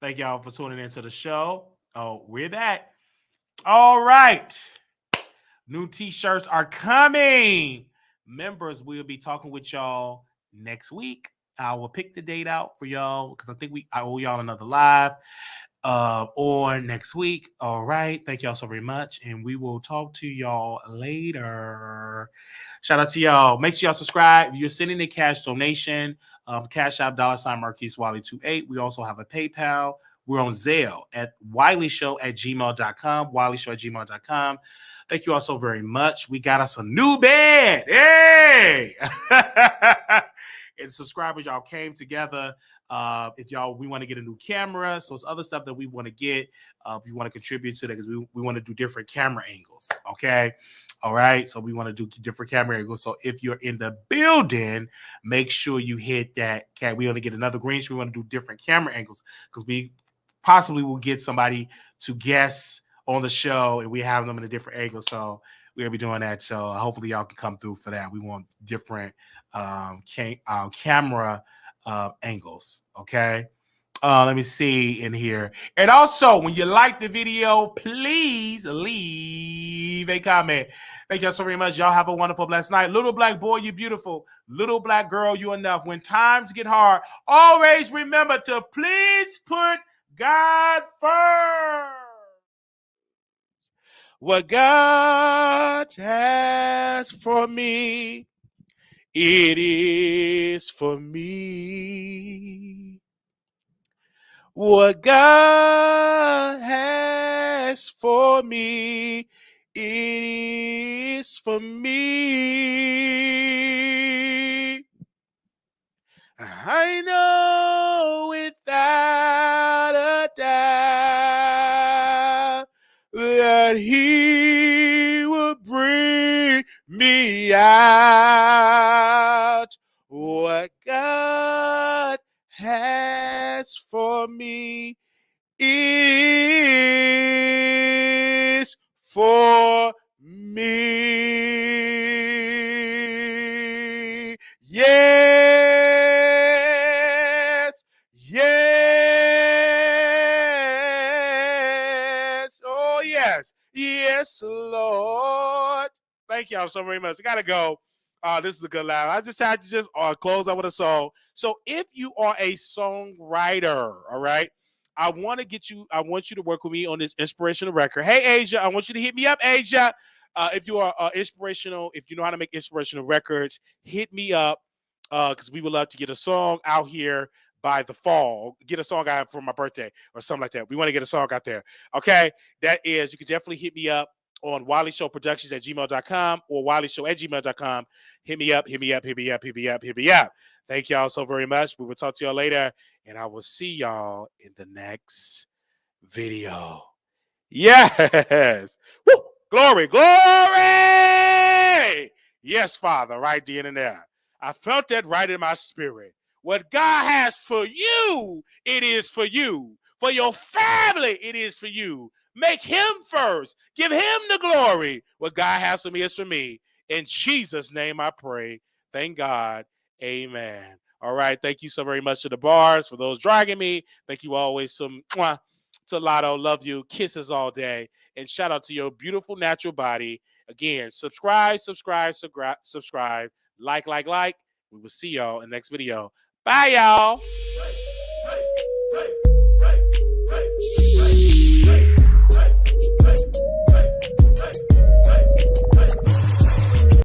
Thank y'all for tuning into the show. Oh, we're back. All right. New t-shirts are coming. Members, we'll be talking with y'all next week. I will pick the date out for y'all because I think I owe y'all another live on next week. All right. Thank y'all so very much. And we will talk to y'all later. Shout out to y'all. Make sure y'all subscribe. If you're sending a cash donation, Cash App $Marquise Wiley 28. We also have a PayPal. We're on Zelle at wileyshow@gmail.com. wileyshow@gmail.com. Thank you all so very much. We got us a new band. Hey! And subscribers, y'all came together. If y'all, we want to get a new camera. So it's other stuff that we want to get. If you want to contribute to that, because we want to do different camera angles. Okay. All right. So we want to do different camera angles. So if you're in the building, make sure you hit that. We want to get another green screen. We want to do different camera angles because we possibly will get somebody to guess on the show and we have them in a different angle. So we're gonna be doing that. So hopefully y'all can come through for that. We want different camera angles. Okay. Let me see in here. And also, when you like the video, please leave a comment. Thank y'all so very much. Y'all have a wonderful, blessed night. Little black boy, you beautiful. Little black girl, you enough. When times get hard, always remember to please put God first. What God has for me, it is for me. What God has for me, it is for me. I know without a doubt that He will bring me out. What God has for me is for me. Yes, yes, oh yes, yes, Lord. Thank y'all so very much. I gotta go. This is a good laugh. I just had to close out with a song. So if you are a songwriter, all right, I want you to work with me on this inspirational record. Hey, Asia, I want you to hit me up, Asia. If you are inspirational, if you know how to make inspirational records, hit me up because we would love to get a song out here by the fall. Get a song out for my birthday or something like that. We want to get a song out there. Okay, you can definitely hit me up on Wiley Show Productions at gmail.com or Wiley Show at gmail.com. Hit me up. Thank y'all so very much. We will talk to y'all later, and I will see y'all in the next video. Yes. Woo! Glory, glory. Yes, Father, right then and there. I felt that right in my spirit. What God has for you, it is for you. For your family, it is for you. Make Him first. Give Him the glory. What God has for me is for me. In Jesus' name I pray. Thank God. Amen. All right. Thank you so very much to the bars, for those dragging me. Thank you always to Latto. Love you. Kisses all day. And shout out to your beautiful natural body. Again, subscribe. Like. We will see y'all in the next video. Bye, y'all.